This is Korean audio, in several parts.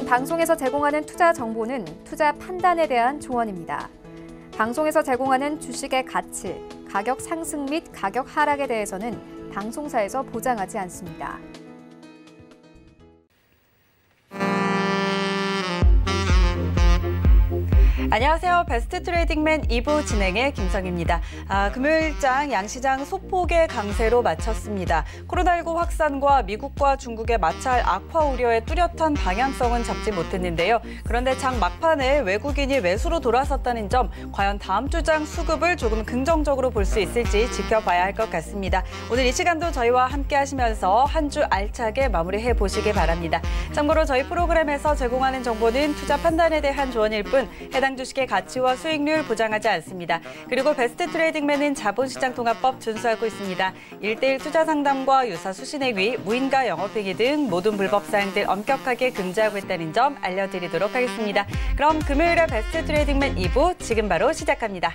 본 방송에서 제공하는 투자 정보는 투자 판단에 대한 조언입니다. 방송에서 제공하는 주식의 가치, 가격 상승 및 가격 하락에 대해서는 방송사에서 보장하지 않습니다. 안녕하세요. 베스트 트레이딩맨 2부 진행의 김성희입니다. 금요일장 양시장 소폭의 강세로 마쳤습니다. 코로나19 확산과 미국과 중국의 마찰 악화 우려에 뚜렷한 방향성은 잡지 못했는데요. 그런데 장 막판에 외국인이 매수로 돌아섰다는 점, 과연 다음 주장 수급을 조금 긍정적으로 볼 수 있을지 지켜봐야 할 것 같습니다. 오늘 이 시간도 저희와 함께 하시면서 한 주 알차게 마무리해 보시기 바랍니다. 참고로 저희 프로그램에서 제공하는 정보는 투자 판단에 대한 조언일 뿐 해당 주식의 가치와 수익률 보장하지 않습니다. 그리고 베스트 트레이딩맨은 자본시장통합법 준수하고 있습니다. 1:1 투자 상담과 유사 수신행위, 무인가 영업행위 등 모든 불법 사항들 엄격하게 금지하고 있다는 점 알려드리도록 하겠습니다. 그럼 금요일의 베스트 트레이딩맨 2부 지금 바로 시작합니다.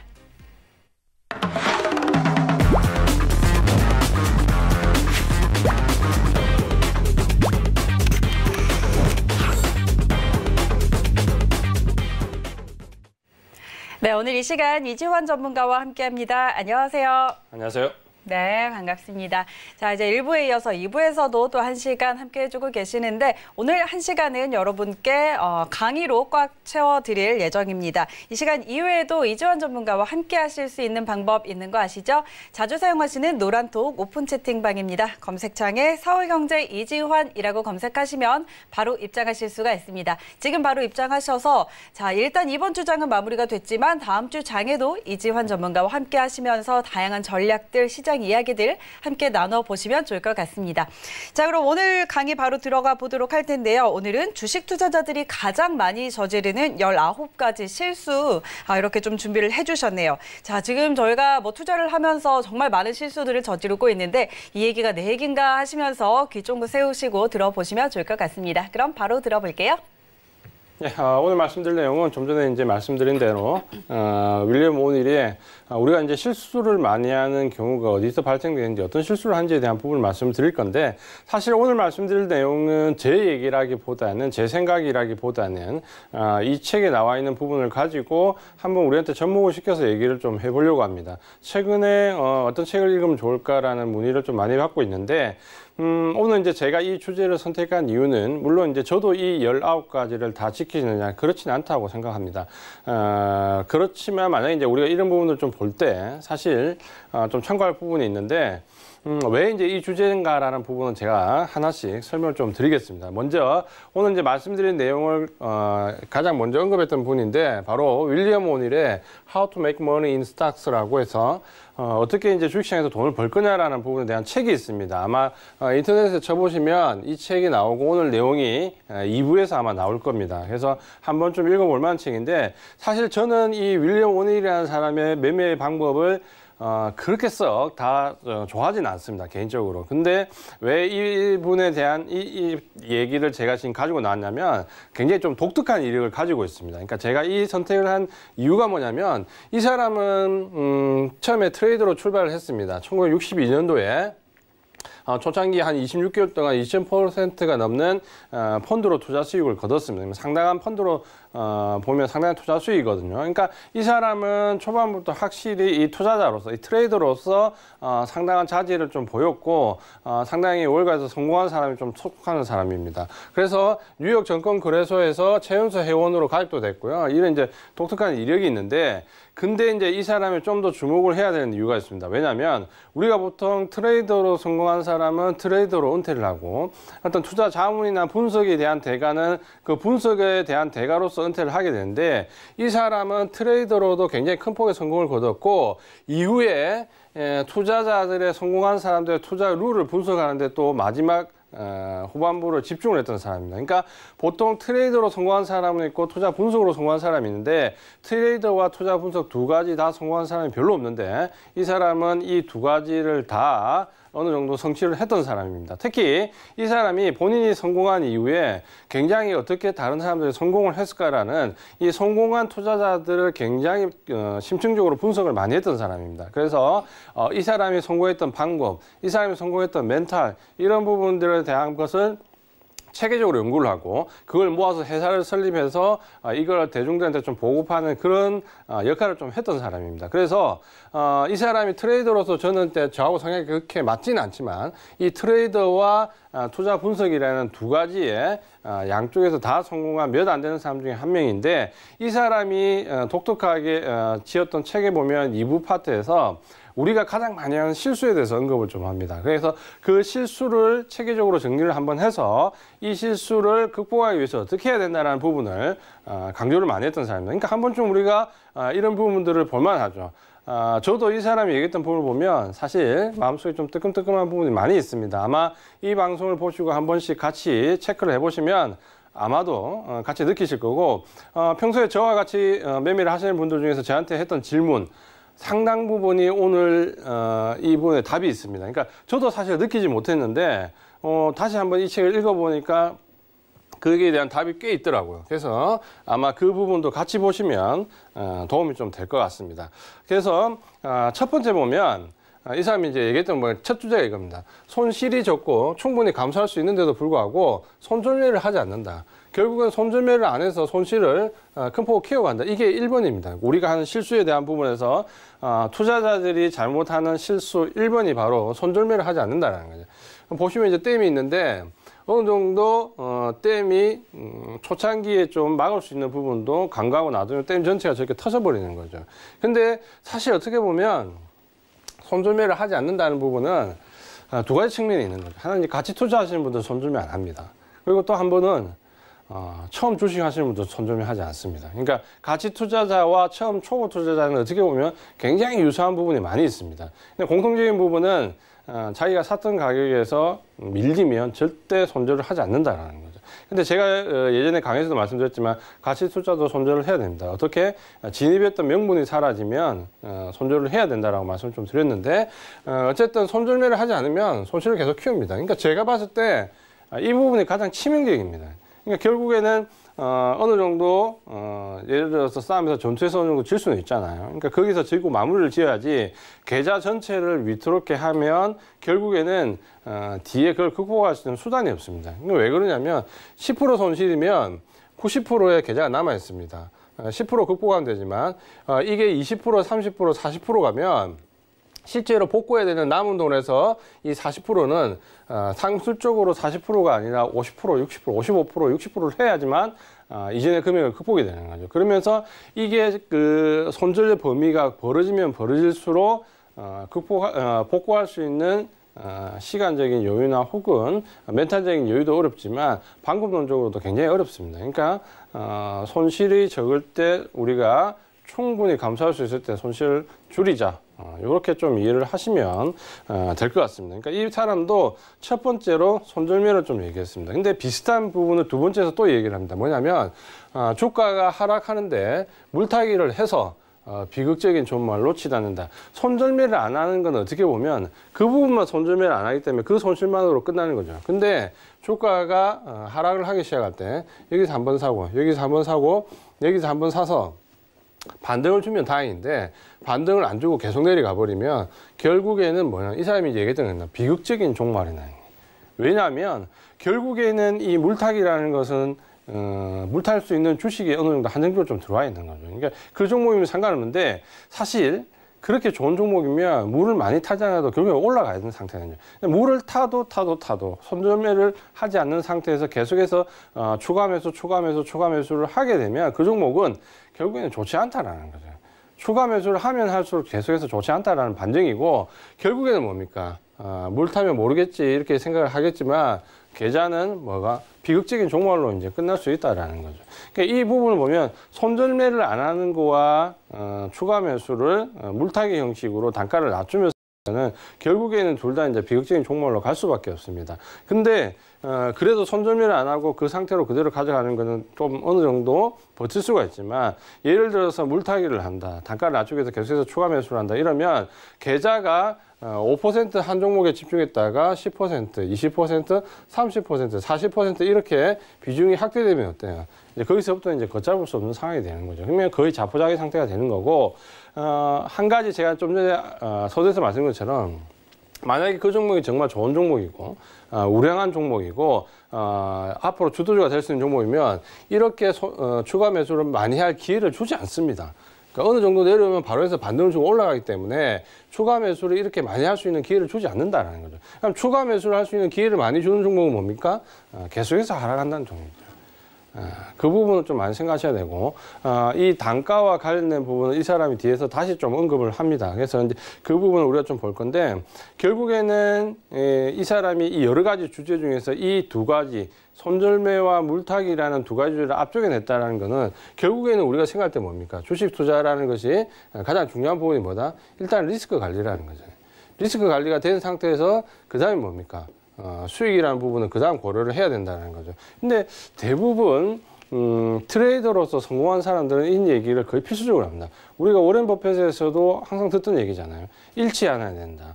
네, 오늘 이 시간 이지환 전문가와 함께합니다. 안녕하세요. 안녕하세요. 네, 반갑습니다. 자, 이제 1부에 이어서 2부에서도 또 1시간 함께 해주고 계시는데 오늘 1시간은 여러분께 강의로 꽉 채워드릴 예정입니다. 이 시간 이후에도 이지환 전문가와 함께 하실 수 있는 방법 있는 거 아시죠? 자주 사용하시는 노란톡 오픈 채팅방입니다. 검색창에 서울경제 이지환이라고 검색하시면 바로 입장하실 수가 있습니다. 지금 바로 입장하셔서 자, 일단 이번 주장은 마무리가 됐지만 다음 주 장에도 이지환 전문가와 함께 하시면서 다양한 전략들, 시장 이야기들 함께 나눠보시면 좋을 것 같습니다. 자, 그럼 오늘 강의 바로 들어가 보도록 할 텐데요. 오늘은 주식 투자자들이 가장 많이 저지르는 19가지 실수 이렇게 좀 준비를 해주셨네요. 자, 지금 저희가 투자를 하면서 정말 많은 실수들을 저지르고 있는데 이 얘기가 내 얘기인가 하시면서 귀 쫑긋 세우시고 들어보시면 좋을 것 같습니다. 그럼 바로 들어볼게요. 네, 오늘 말씀드릴 내용은 좀 전에 이제 말씀드린 대로 윌리엄 오닐이 우리가 이제 실수를 많이 하는 경우가 어디서 발생되는지 어떤 실수를 하는지에 대한 부분을 말씀드릴 건데 사실 오늘 말씀드릴 내용은 제 얘기라기보다는 제 생각이라기보다는 이 책에 나와 있는 부분을 가지고 한번 우리한테 접목을 시켜서 얘기를 좀 해보려고 합니다. 최근에 어떤 책을 읽으면 좋을까라는 문의를 좀 많이 받고 있는데 오늘 이제 제가 이 주제를 선택한 이유는 물론 이제 저도 이 19가지를 다 지키느냐 그렇지는 않다고 생각합니다. 그렇지만 만약에 이제 우리가 이런 부분을 좀 볼 때 사실 좀 참고할 부분이 있는데 왜 이제 이 주제인가라는 부분은 제가 하나씩 설명을 좀 드리겠습니다. 먼저 오늘 이제 말씀드린 내용을 가장 먼저 언급했던 분인데 바로 윌리엄 오닐의 How to Make Money in Stocks라고 해서 어떻게 이제 주식시장에서 돈을 벌 거냐라는 부분에 대한 책이 있습니다. 아마 인터넷에 쳐보시면 이 책이 나오고 오늘 내용이 2부에서 아마 나올 겁니다. 그래서 한번 좀 읽어볼 만한 책인데 사실 저는 이 윌리엄 오닐이라는 사람의 매매 방법을 그렇게 썩 다 좋아하지는 않습니다, 개인적으로. 근데 왜 이분에 대한 이 얘기를 제가 지금 가지고 나왔냐면 굉장히 좀 독특한 이력을 가지고 있습니다. 그러니까 제가 이 선택을 한 이유가 뭐냐면 이 사람은 처음에 트레이더로 출발을 했습니다. 1962년도에 초창기 한 26개월 동안 2000%가 넘는 펀드로 투자 수익을 거뒀습니다. 상당한 펀드로 보면 상당한 투자 수익이거든요. 그러니까 이 사람은 초반부터 확실히 이 투자자로서, 이 트레이더로서 상당한 자질을 좀 보였고 상당히 월가에서 성공한 사람이 좀 속하는 사람입니다. 그래서 뉴욕 증권거래소에서 최연소 회원으로 가입도 됐고요. 이런 이제 독특한 이력이 있는데 근데 이제 이 사람이 좀 더 주목을 해야 되는 이유가 있습니다. 왜냐하면 우리가 보통 트레이더로 성공한 사람은 트레이더로 은퇴를 하고 어떤 투자 자문이나 분석에 대한 대가는 그 분석에 대한 대가로서 은퇴를 하게 되는데 이 사람은 트레이더로도 굉장히 큰 폭의 성공을 거뒀고 이후에 투자자들의 성공한 사람들의 투자 룰을 분석하는데 또 마지막 후반부를 집중을 했던 사람입니다. 그러니까 보통 트레이더로 성공한 사람은 있고 투자 분석으로 성공한 사람이 있는데 트레이더와 투자 분석 두 가지 다 성공한 사람이 별로 없는데 이 사람은 이 두 가지를 다 어느 정도 성취를 했던 사람입니다. 특히 이 사람이 본인이 성공한 이후에 굉장히 어떻게 다른 사람들이 성공을 했을까라는 이 성공한 투자자들을 굉장히 심층적으로 분석을 많이 했던 사람입니다. 그래서 이 사람이 성공했던 방법, 이 사람이 성공했던 멘탈 이런 부분들에 대한 것을 체계적으로 연구를 하고 그걸 모아서 회사를 설립해서 이걸 대중들한테 좀 보급하는 그런 역할을 좀 했던 사람입니다. 그래서 이 사람이 트레이더로서 저는 저하고 성향이 그렇게 맞지는 않지만 이 트레이더와 투자 분석이라는 두 가지의 양쪽에서 다 성공한 몇 안 되는 사람 중에 한 명인데 이 사람이 독특하게 지었던 책에 보면 2부 파트에서 우리가 가장 많이 하는 실수에 대해서 언급을 좀 합니다. 그래서 그 실수를 체계적으로 정리를 한번 해서 이 실수를 극복하기 위해서 어떻게 해야 된다는 부분을 강조를 많이 했던 사람입니다. 그러니까 한 번쯤 우리가 이런 부분들을 볼만하죠. 저도 이 사람이 얘기했던 부분을 보면 사실 마음속에 좀 뜨끔뜨끔한 부분이 많이 있습니다. 아마 이 방송을 보시고 한 번씩 같이 체크를 해보시면 아마도 같이 느끼실 거고 평소에 저와 같이 매매를 하시는 분들 중에서 저한테 했던 질문 상당 부분이 오늘 이 부분에 답이 있습니다. 그러니까 저도 사실 느끼지 못했는데 다시 한번 이 책을 읽어보니까 거기에 대한 답이 꽤 있더라고요. 그래서 아마 그 부분도 같이 보시면 도움이 좀 될 것 같습니다. 그래서 첫 번째 보면 이 사람이 이제 얘기했던 첫 주제가 이겁니다. 손실이 적고 충분히 감수할 수 있는데도 불구하고 손절매를 하지 않는다. 결국은 손절매를 안 해서 손실을 큰 폭으로 키워간다. 이게 1번입니다. 우리가 하는 실수에 대한 부분에서 투자자들이 잘못하는 실수 1번이 바로 손절매를 하지 않는다라는 거죠. 보시면 이제 댐이 있는데 어느 정도 댐이 초창기에 좀 막을 수 있는 부분도 간과하고 놔두면 댐 전체가 저렇게 터져버리는 거죠. 근데 사실 어떻게 보면 손절매를 하지 않는다는 부분은 두 가지 측면이 있는 거죠. 하나는 같이 투자하시는 분들 손절매 안 합니다. 그리고 또 한 번은 처음 주식 하시는 분들 손절매 하지 않습니다. 그러니까 가치 투자자와 처음 초보 투자자는 어떻게 보면 굉장히 유사한 부분이 많이 있습니다. 근데 공통적인 부분은 자기가 샀던 가격에서 밀리면 절대 손절을 하지 않는다라는 거죠. 근데 제가 예전에 강의에서도 말씀드렸지만 가치 투자도 손절을 해야 됩니다. 어떻게 진입했던 명분이 사라지면 손절을 해야 된다라고 말씀을 좀 드렸는데 어쨌든 손절매를 하지 않으면 손실을 계속 키웁니다. 그러니까 제가 봤을 때 이 부분이 가장 치명적입니다. 그러니까 결국에는 어느 정도 예를 들어서 싸움에서 전투에서 어느 정도 질 수는 있잖아요. 그러니까 거기서 지고 마무리를 지어야지 계좌 전체를 위태롭게 하면 결국에는 뒤에 그걸 극복할 수 있는 수단이 없습니다. 그러니까 왜 그러냐면 10% 손실이면 90%의 계좌가 남아 있습니다. 10% 극복하면 되지만 이게 20%, 30%, 40% 가면 실제로 복구해야 되는 남은 돈에서 이 40%는 상술적으로 40%가 아니라 50%, 60%, 55%, 60%를 해야지만 이전의 금액을 극복이 되는 거죠. 그러면서 이게 그 손절 범위가 벌어지면 벌어질수록 복구할 수 있는 시간적인 여유나 혹은 멘탈적인 여유도 어렵지만 방법론적으로도 굉장히 어렵습니다. 그러니까 손실이 적을 때 우리가 충분히 감수할 수 있을 때 손실을 줄이자. 이렇게 좀 이해를 하시면 될 것 같습니다. 그러니까 이 사람도 첫 번째로 손절매를 좀 얘기했습니다. 근데 비슷한 부분을 두 번째에서 또 얘기를 합니다. 뭐냐면 주가가 하락하는데 물타기를 해서 비극적인 종목을 놓치지 않는다. 손절매를 안 하는 건 어떻게 보면 그 부분만 손절매를 안 하기 때문에 그 손실만으로 끝나는 거죠. 근데 주가가 하락을 하기 시작할 때 여기서 한번 사고 여기서 한번 사고 여기서 한번 사서 반등을 주면 다행인데 반등을 안 주고 계속 내려가 버리면 결국에는 뭐냐 이 사람이 얘기했던 건 비극적인 종말이 나요. 왜냐하면 결국에는 이 물타기라는 것은 물탈 수 있는 주식이 어느 정도 한정적으로 좀 들어와 있는 거죠. 그러니까 그 종목이면 상관없는데 사실 그렇게 좋은 종목이면 물을 많이 타지 않아도 결국에 올라가야 되는 상태거든요. 물을 타도 손절매를 하지 않는 상태에서 계속해서 추가 매수를 하게 되면 그 종목은 결국에는 좋지 않다라는 거죠. 추가 매수를 하면 할수록 계속해서 좋지 않다라는 반증이고 결국에는 뭡니까? 물 타면 모르겠지 이렇게 생각을 하겠지만 계좌는 뭐가 비극적인 종말로 이제 끝날 수 있다라는 거죠. 그러니까 이 부분을 보면 손절매를 안 하는 거와 추가 매수를 물타기 형식으로 단가를 낮추면서 는 결국에는 둘 다 이제 비극적인 종말로 갈 수밖에 없습니다. 근데 그래도 손절매를 안 하고 그 상태로 그대로 가져가는 거는 좀 어느 정도 버틸 수가 있지만 예를 들어서 물타기를 한다, 단가를 낮추기 위해서 계속해서 추가 매수를 한다 이러면 계좌가 5% 한 종목에 집중했다가 10%, 20%, 30%, 40% 이렇게 비중이 확대되면 어때요? 이제 거기서부터 이제 걷잡을 수 없는 상황이 되는 거죠. 그러면 거의 자포자기 상태가 되는 거고 한 가지 제가 좀 전에 서두에서 말씀드린 것처럼 만약에 그 종목이 정말 좋은 종목이고 우량한 종목이고 앞으로 주도주가 될 수 있는 종목이면 이렇게 추가 매수를 많이 할 기회를 주지 않습니다. 그러니까 어느 정도 내려오면 바로 해서 반등을 주고 올라가기 때문에 추가 매수를 이렇게 많이 할 수 있는 기회를 주지 않는다는 거죠. 그럼 추가 매수를 할 수 있는 기회를 많이 주는 종목은 뭡니까? 계속해서 하락한다는 종목이죠. 그 부분은 좀 많이 생각하셔야 되고, 이 단가와 관련된 부분은 이 사람이 뒤에서 다시 좀 언급을 합니다. 그래서 이제 그 부분을 우리가 좀 볼 건데, 결국에는 이 사람이 이 여러 가지 주제 중에서 이 두 가지, 손절매와 물타기라는 두 가지를 앞쪽에 냈다는 거는 결국에는 우리가 생각할 때 뭡니까? 주식 투자라는 것이 가장 중요한 부분이 뭐다? 일단 리스크 관리라는 거죠. 리스크 관리가 된 상태에서 그 다음에 뭡니까? 수익이라는 부분은 그 다음 고려를 해야 된다는 거죠. 근데 대부분 트레이더로서 성공한 사람들은 이 얘기를 거의 필수적으로 합니다. 우리가 워렌 버핏에서도 항상 듣던 얘기잖아요. 잃지 않아야 된다.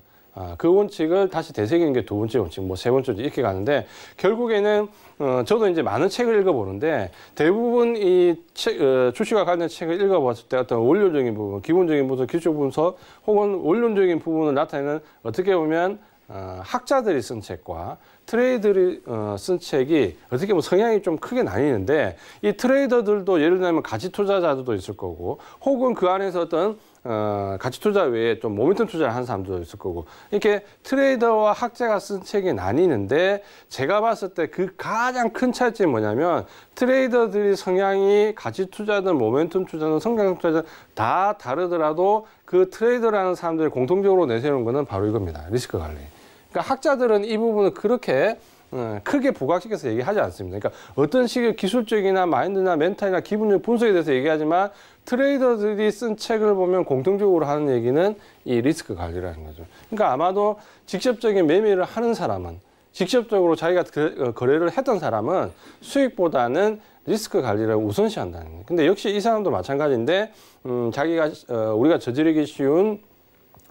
그 원칙을 다시 되새기는 게 두 번째 원칙, 뭐 세 번째 원칙 이렇게 가는데, 결국에는 저도 이제 많은 책을 읽어보는데 대부분 이 주식과 관련된 책을 읽어봤을 때 어떤 원론적인 부분, 기본적인 부분, 기초 분석 혹은 원론적인 부분을 나타내는, 어떻게 보면 학자들이 쓴 책과 트레이더들이 쓴 책이 어떻게 보면 성향이 좀 크게 나뉘는데, 이 트레이더들도 예를 들면 가치 투자자들도 있을 거고, 혹은 그 안에서 어떤 가치 투자 외에 좀 모멘텀 투자를 하는 사람도 있을 거고, 이렇게 트레이더와 학자가 쓴 책이 나뉘는데, 제가 봤을 때 그 가장 큰 차이점이 뭐냐면, 트레이더들이 성향이 가치 투자든 모멘텀 투자든 성장 투자든 다 다르더라도 그 트레이더라는 사람들이 공통적으로 내세우는 거는 바로 이겁니다. 리스크 관리. 그러니까 학자들은 이 부분을 그렇게 크게 부각시켜서 얘기하지 않습니다. 그러니까 어떤 식의 기술적이나 마인드나 멘탈이나 기분적 분석에 대해서 얘기하지만, 트레이더들이 쓴 책을 보면 공통적으로 하는 얘기는 이 리스크 관리라는 거죠. 그러니까 아마도 직접적인 매매를 하는 사람은, 직접적으로 자기가 거래를 했던 사람은 수익보다는 리스크 관리를 우선시한다는 거예요. 근데 역시 이 사람도 마찬가지인데, 자기가 우리가 저지르기 쉬운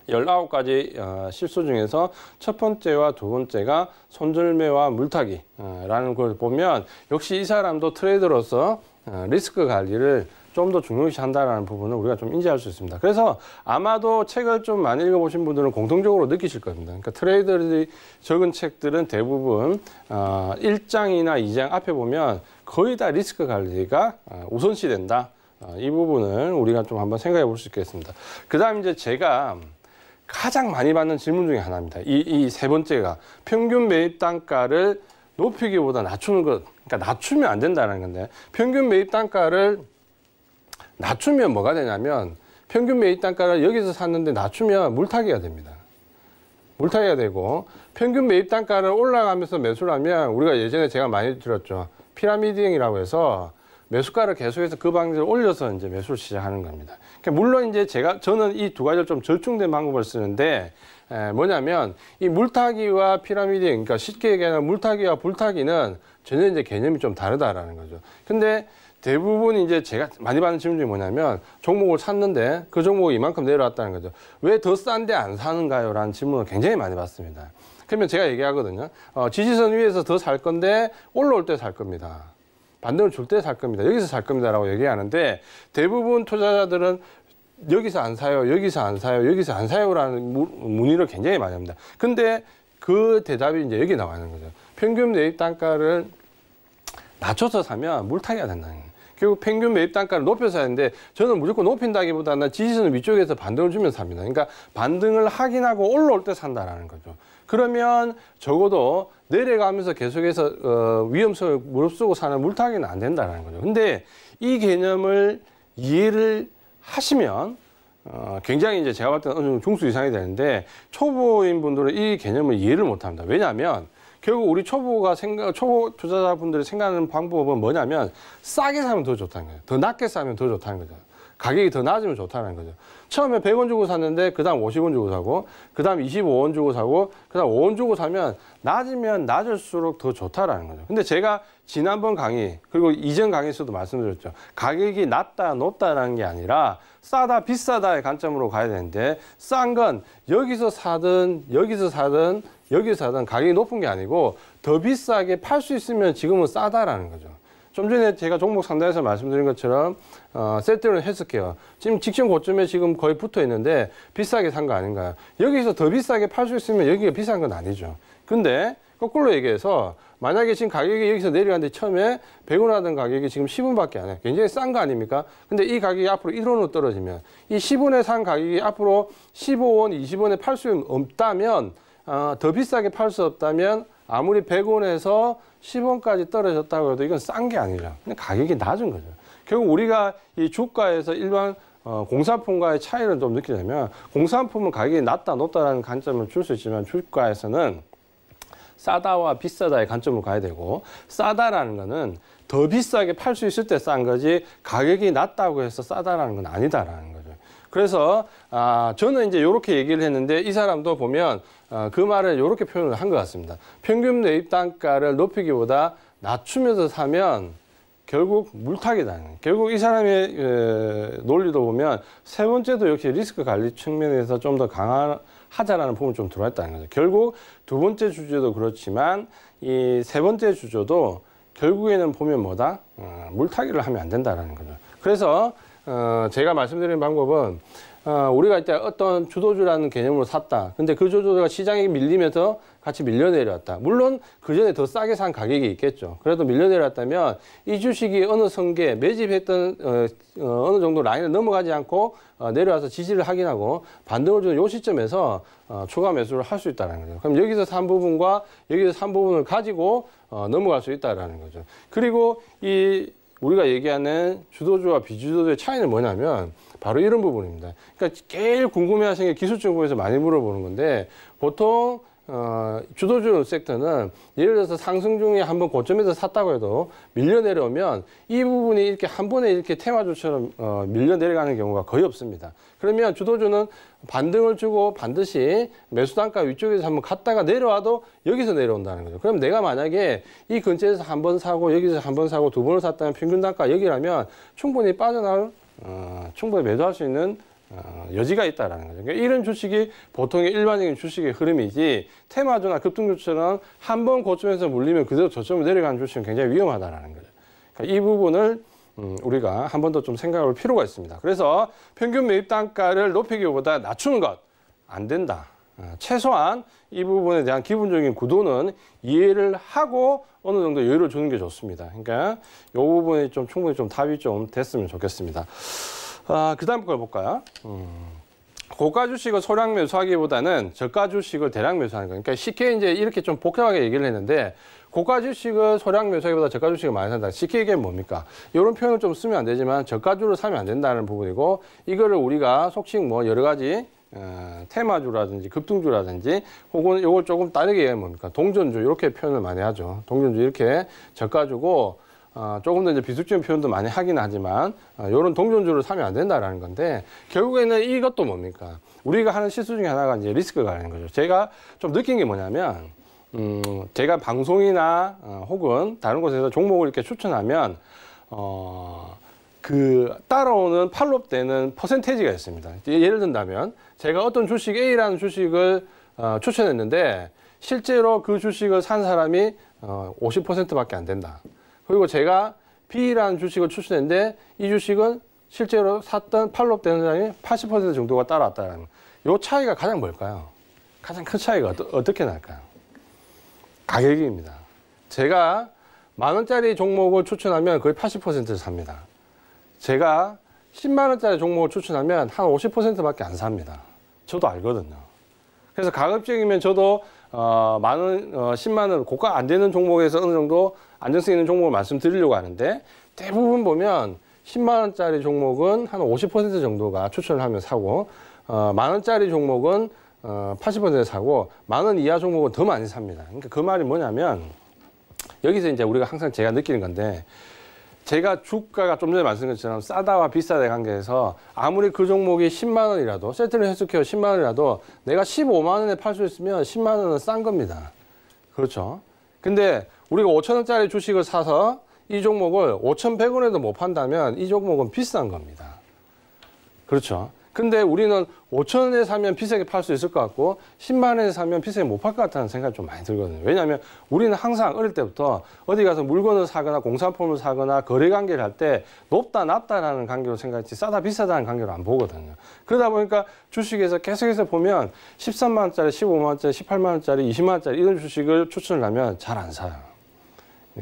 19가지 실수 중에서 첫 번째와 두 번째가 손절매와 물타기라는 걸 보면, 역시 이 사람도 트레이더로서 리스크 관리를 좀 더 중요시 한다는 부분을 우리가 좀 인지할 수 있습니다. 그래서 아마도 책을 좀 많이 읽어보신 분들은 공통적으로 느끼실 겁니다. 그러니까 트레이더들이 적은 책들은 대부분 1장이나 2장 앞에 보면 거의 다 리스크 관리가 우선시 된다. 이 부분을 우리가 좀 한번 생각해 볼 수 있겠습니다. 그 다음 이제 제가 가장 많이 받는 질문 중에 하나입니다. 이 세 번째가 평균 매입 단가를 높이기보다 낮추는 것. 그러니까 낮추면 안 된다는 건데, 평균 매입 단가를 낮추면 뭐가 되냐면, 평균 매입 단가를 여기서 샀는데 낮추면 물타기가 됩니다. 물타기가 되고, 평균 매입 단가를 올라가면서 매수를 하면, 우리가 예전에 제가 많이 들었죠. 피라미드형이라고 해서 매수가를 계속해서 그 방식으로 올려서 이제 매수를 시작하는 겁니다. 그러니까 물론 이제 저는 이 두 가지를 좀 절충된 방법을 쓰는데, 뭐냐면 이 물타기와 피라미드, 그러니까 쉽게 얘기하면 물타기와 불타기는 전혀 이제 개념이 좀 다르다라는 거죠. 근데 대부분 이제 제가 많이 받는 질문 중에 뭐냐면, 종목을 샀는데 그 종목이 이만큼 내려왔다는 거죠. 왜 더 싼데 안 사는가요? 라는 질문을 굉장히 많이 받습니다. 그러면 제가 얘기하거든요. 지지선 위에서 더 살 건데 올라올 때 살 겁니다. 반등을 줄 때 살 겁니다. 여기서 살 겁니다라고 얘기하는데, 대부분 투자자들은 여기서 안 사요, 여기서 안 사요, 여기서 안 사요라는 문의를 굉장히 많이 합니다. 근데 그 대답이 이제 여기 나와 있는 거죠. 평균 매입 단가를 낮춰서 사면 물타기가 된다는 거예요. 결국 평균 매입 단가를 높여서 하는데, 저는 무조건 높인다기보다는 지지선 위쪽에서 반등을 주면 삽니다. 그러니까 반등을 확인하고 올라올 때 산다라는 거죠. 그러면 적어도 내려가면서 계속해서 위험성을 무릅쓰고 사는 물타기는 안 된다는 거죠. 근데 이 개념을 이해를 하시면 굉장히 이제 제가 봤을 때는 어느 정도 중수 이상이 되는데, 초보인 분들은 이 개념을 이해를 못 합니다. 왜냐하면 결국 우리 초보 투자자분들이 생각하는 방법은 뭐냐면, 싸게 사면 더 좋다는 거예요. 더 낮게 사면 더 좋다는 거죠. 가격이 더 낮으면 좋다는 거죠. 처음에 100원 주고 샀는데 그 다음 50원 주고 사고, 그 다음 25원 주고 사고, 그 다음 5원 주고 사면 낮으면 낮을수록 더 좋다라는 거죠. 근데 제가 지난번 강의, 그리고 이전 강의에서도 말씀드렸죠. 가격이 낮다 높다라는 게 아니라 싸다 비싸다의 관점으로 가야 되는데, 싼 건 여기서 사든 여기서 사든 가격이 높은 게 아니고 더 비싸게 팔 수 있으면 지금은 싸다라는 거죠. 좀 전에 제가 종목 상단에서 말씀드린 것처럼 셀트리온 헬스케어 지금 직전 고점에 지금 거의 붙어 있는데 비싸게 산 거 아닌가요? 여기서 더 비싸게 팔 수 있으면 여기가 비싼 건 아니죠. 근데 거꾸로 얘기해서 만약에 지금 가격이 여기서 내려갔는데 처음에 100원 하던 가격이 지금 10원밖에 안 해요. 굉장히 싼 거 아닙니까? 근데 이 가격이 앞으로 1원으로 떨어지면 이 10원에 산 가격이 앞으로 15원, 20원에 팔 수 없다면 더 비싸게 팔 수 없다면 아무리 100원에서 10원까지 떨어졌다고 해도 이건 싼 게 아니죠. 그냥 가격이 낮은 거죠. 결국 우리가 이 주가에서 일반 공산품과의 차이를 좀 느끼려면 공산품은 가격이 낮다 높다라는 관점을 줄 수 있지만 주가에서는 싸다와 비싸다의 관점으로 가야 되고 싸다라는 거는 더 비싸게 팔 수 있을 때 싼 거지 가격이 낮다고 해서 싸다라는 건 아니다라는 거죠. 그래서 저는 이제 이렇게 얘기를 했는데 이 사람도 보면 그 말을 이렇게 표현을 한 것 같습니다. 평균 매입 단가를 높이기보다 낮추면서 사면 결국 물타기다. 결국 이 사람의 논리도 보면 세 번째도 역시 리스크 관리 측면에서 좀 더 강화하자라는 부분이 좀 들어와 있다는 거죠. 결국 두 번째 주제도 그렇지만 이 세 번째 주제도 결국에는 보면 뭐다? 물타기를 하면 안 된다라는 거죠. 그래서 제가 말씀드리는 방법은 우리가 이제 어떤 주도주라는 개념으로 샀다. 근데 그 주도주가 시장에 밀리면서 같이 밀려내렸다. 물론 그 전에 더 싸게 산 가격이 있겠죠. 그래도 밀려내렸다면 이 주식이 어느 선계 매집했던 어느 정도 라인을 넘어가지 않고 내려와서 지지를 확인하고 반등을 주는 요 시점에서 추가 매수를 할 수 있다는 거죠. 그럼 여기서 산 부분과 여기서 산 부분을 가지고 넘어갈 수 있다라는 거죠. 그리고 이 우리가 얘기하는 주도주와 비주도주의 차이는 뭐냐면 바로 이런 부분입니다. 그러니까 제일 궁금해하시는 게 기술적 부분에서 많이 물어보는 건데 보통 주도주 섹터는 예를 들어서 상승 중에 한번 고점에서 샀다고 해도 밀려 내려오면 이 부분이 이렇게 한 번에 이렇게 테마주처럼 밀려 내려가는 경우가 거의 없습니다. 그러면 주도주는 반등을 주고 반드시 매수 단가 위쪽에서 한번 갔다가 내려와도 여기서 내려온다는 거죠. 그럼 내가 만약에 이 근처에서 한 번 사고 여기서 한 번 사고 두 번을 샀다면 평균 단가 여기라면 충분히 빠져나올 충분히 매도할 수 있는 여지가 있다라는 거죠. 그러니까 이런 주식이 보통의 일반적인 주식의 흐름이지 테마주나 급등주처럼 한 번 고점에서 물리면 그대로 저점으로 내려가는 주식은 굉장히 위험하다라는 거죠. 그러니까 이 부분을 우리가 한 번 더 좀 생각할 필요가 있습니다. 그래서 평균 매입 단가를 높이기보다 낮추는 것 안 된다. 최소한 이 부분에 대한 기본적인 구도는 이해를 하고 어느 정도 여유를 주는 게 좋습니다. 그러니까 이 부분이 좀 충분히 좀 답이 좀 됐으면 좋겠습니다. 그 다음 걸 볼까요? 고가 주식을 소량 매수하기보다는 저가 주식을 대량 매수하는 거예요. 그러니까 쉽게 이제 이렇게 좀 복잡하게 얘기를 했는데 고가 주식을 소량 매수하기보다 저가 주식을 많이 산다. 쉽게 얘기하면 뭡니까? 이런 표현을 좀 쓰면 안 되지만 저가주를 사면 안 된다는 부분이고 이거를 우리가 속칭 뭐 여러 가지 테마주라든지 급등주라든지 혹은 이걸 조금 다르게 얘기하면 뭡니까? 동전주 이렇게 표현을 많이 하죠. 동전주 이렇게 저가주고 조금 더 이제 비수적인 표현도 많이 하긴 하지만 이런 동전주를 사면 안 된다라는 건데 결국에는 이것도 뭡니까? 우리가 하는 실수 중에 하나가 이제 리스크가 라는 거죠. 제가 좀 느낀 게 뭐냐면 제가 방송이나 혹은 다른 곳에서 종목을 이렇게 추천하면 그 따라오는 팔로우되는 퍼센테이지가 있습니다. 예를 든다면 제가 어떤 주식 A라는 주식을 추천했는데 실제로 그 주식을 산 사람이 50%밖에 안 된다. 그리고 제가 B라는 주식을 추천했는데 이 주식은 실제로 샀던 팔로우되는 사람이 80% 정도가 따라왔다는 이 차이가 가장 뭘까요? 가장 큰 차이가 어떻게 날까요? 가격입니다. 제가 10,000원짜리 종목을 추천하면 거의 80%를 삽니다. 제가 100,000원짜리 종목을 추천하면 한 50%밖에 안 삽니다. 저도 알거든요. 그래서 가급적이면 저도 10만 원 고가 안 되는 종목에서 어느 정도 안정성 있는 종목을 말씀드리려고 하는데 대부분 보면 10만 원짜리 종목은 한 50% 정도가 추천을 하면 사고 10,000원짜리 종목은 80% 사고 10,000원 이하 종목은 더 많이 삽니다. 그러니까 그 말이 뭐냐면 여기서 이제 우리가 항상 제가 느끼는 건데 제가 주가가 좀 전에 말씀드린 것처럼 싸다와 비싸다의 관계에서 아무리 그 종목이 10만 원이라도 셀트리온 헬스케어 10만 원이라도 내가 15만 원에 팔 수 있으면 10만 원은 싼 겁니다. 그렇죠? 근데 우리가 5,000원짜리 주식을 사서 이 종목을 5,100원에도 못 판다면 이 종목은 비싼 겁니다. 그렇죠? 근데 우리는 5천 원에 사면 비싸게 팔 수 있을 것 같고 10만 원에 사면 비싸게 못 팔 것 같다는 생각이 좀 많이 들거든요. 왜냐하면 우리는 항상 어릴 때부터 어디 가서 물건을 사거나 공산품을 사거나 거래 관계를 할 때 높다 낮다라는 관계로 생각했지 싸다 비싸다는 관계로 안 보거든요. 그러다 보니까 주식에서 계속해서 보면 13만 원짜리, 15만 원짜리, 18만 원짜리, 20만 원짜리 이런 주식을 추천을 하면 잘 안 사요.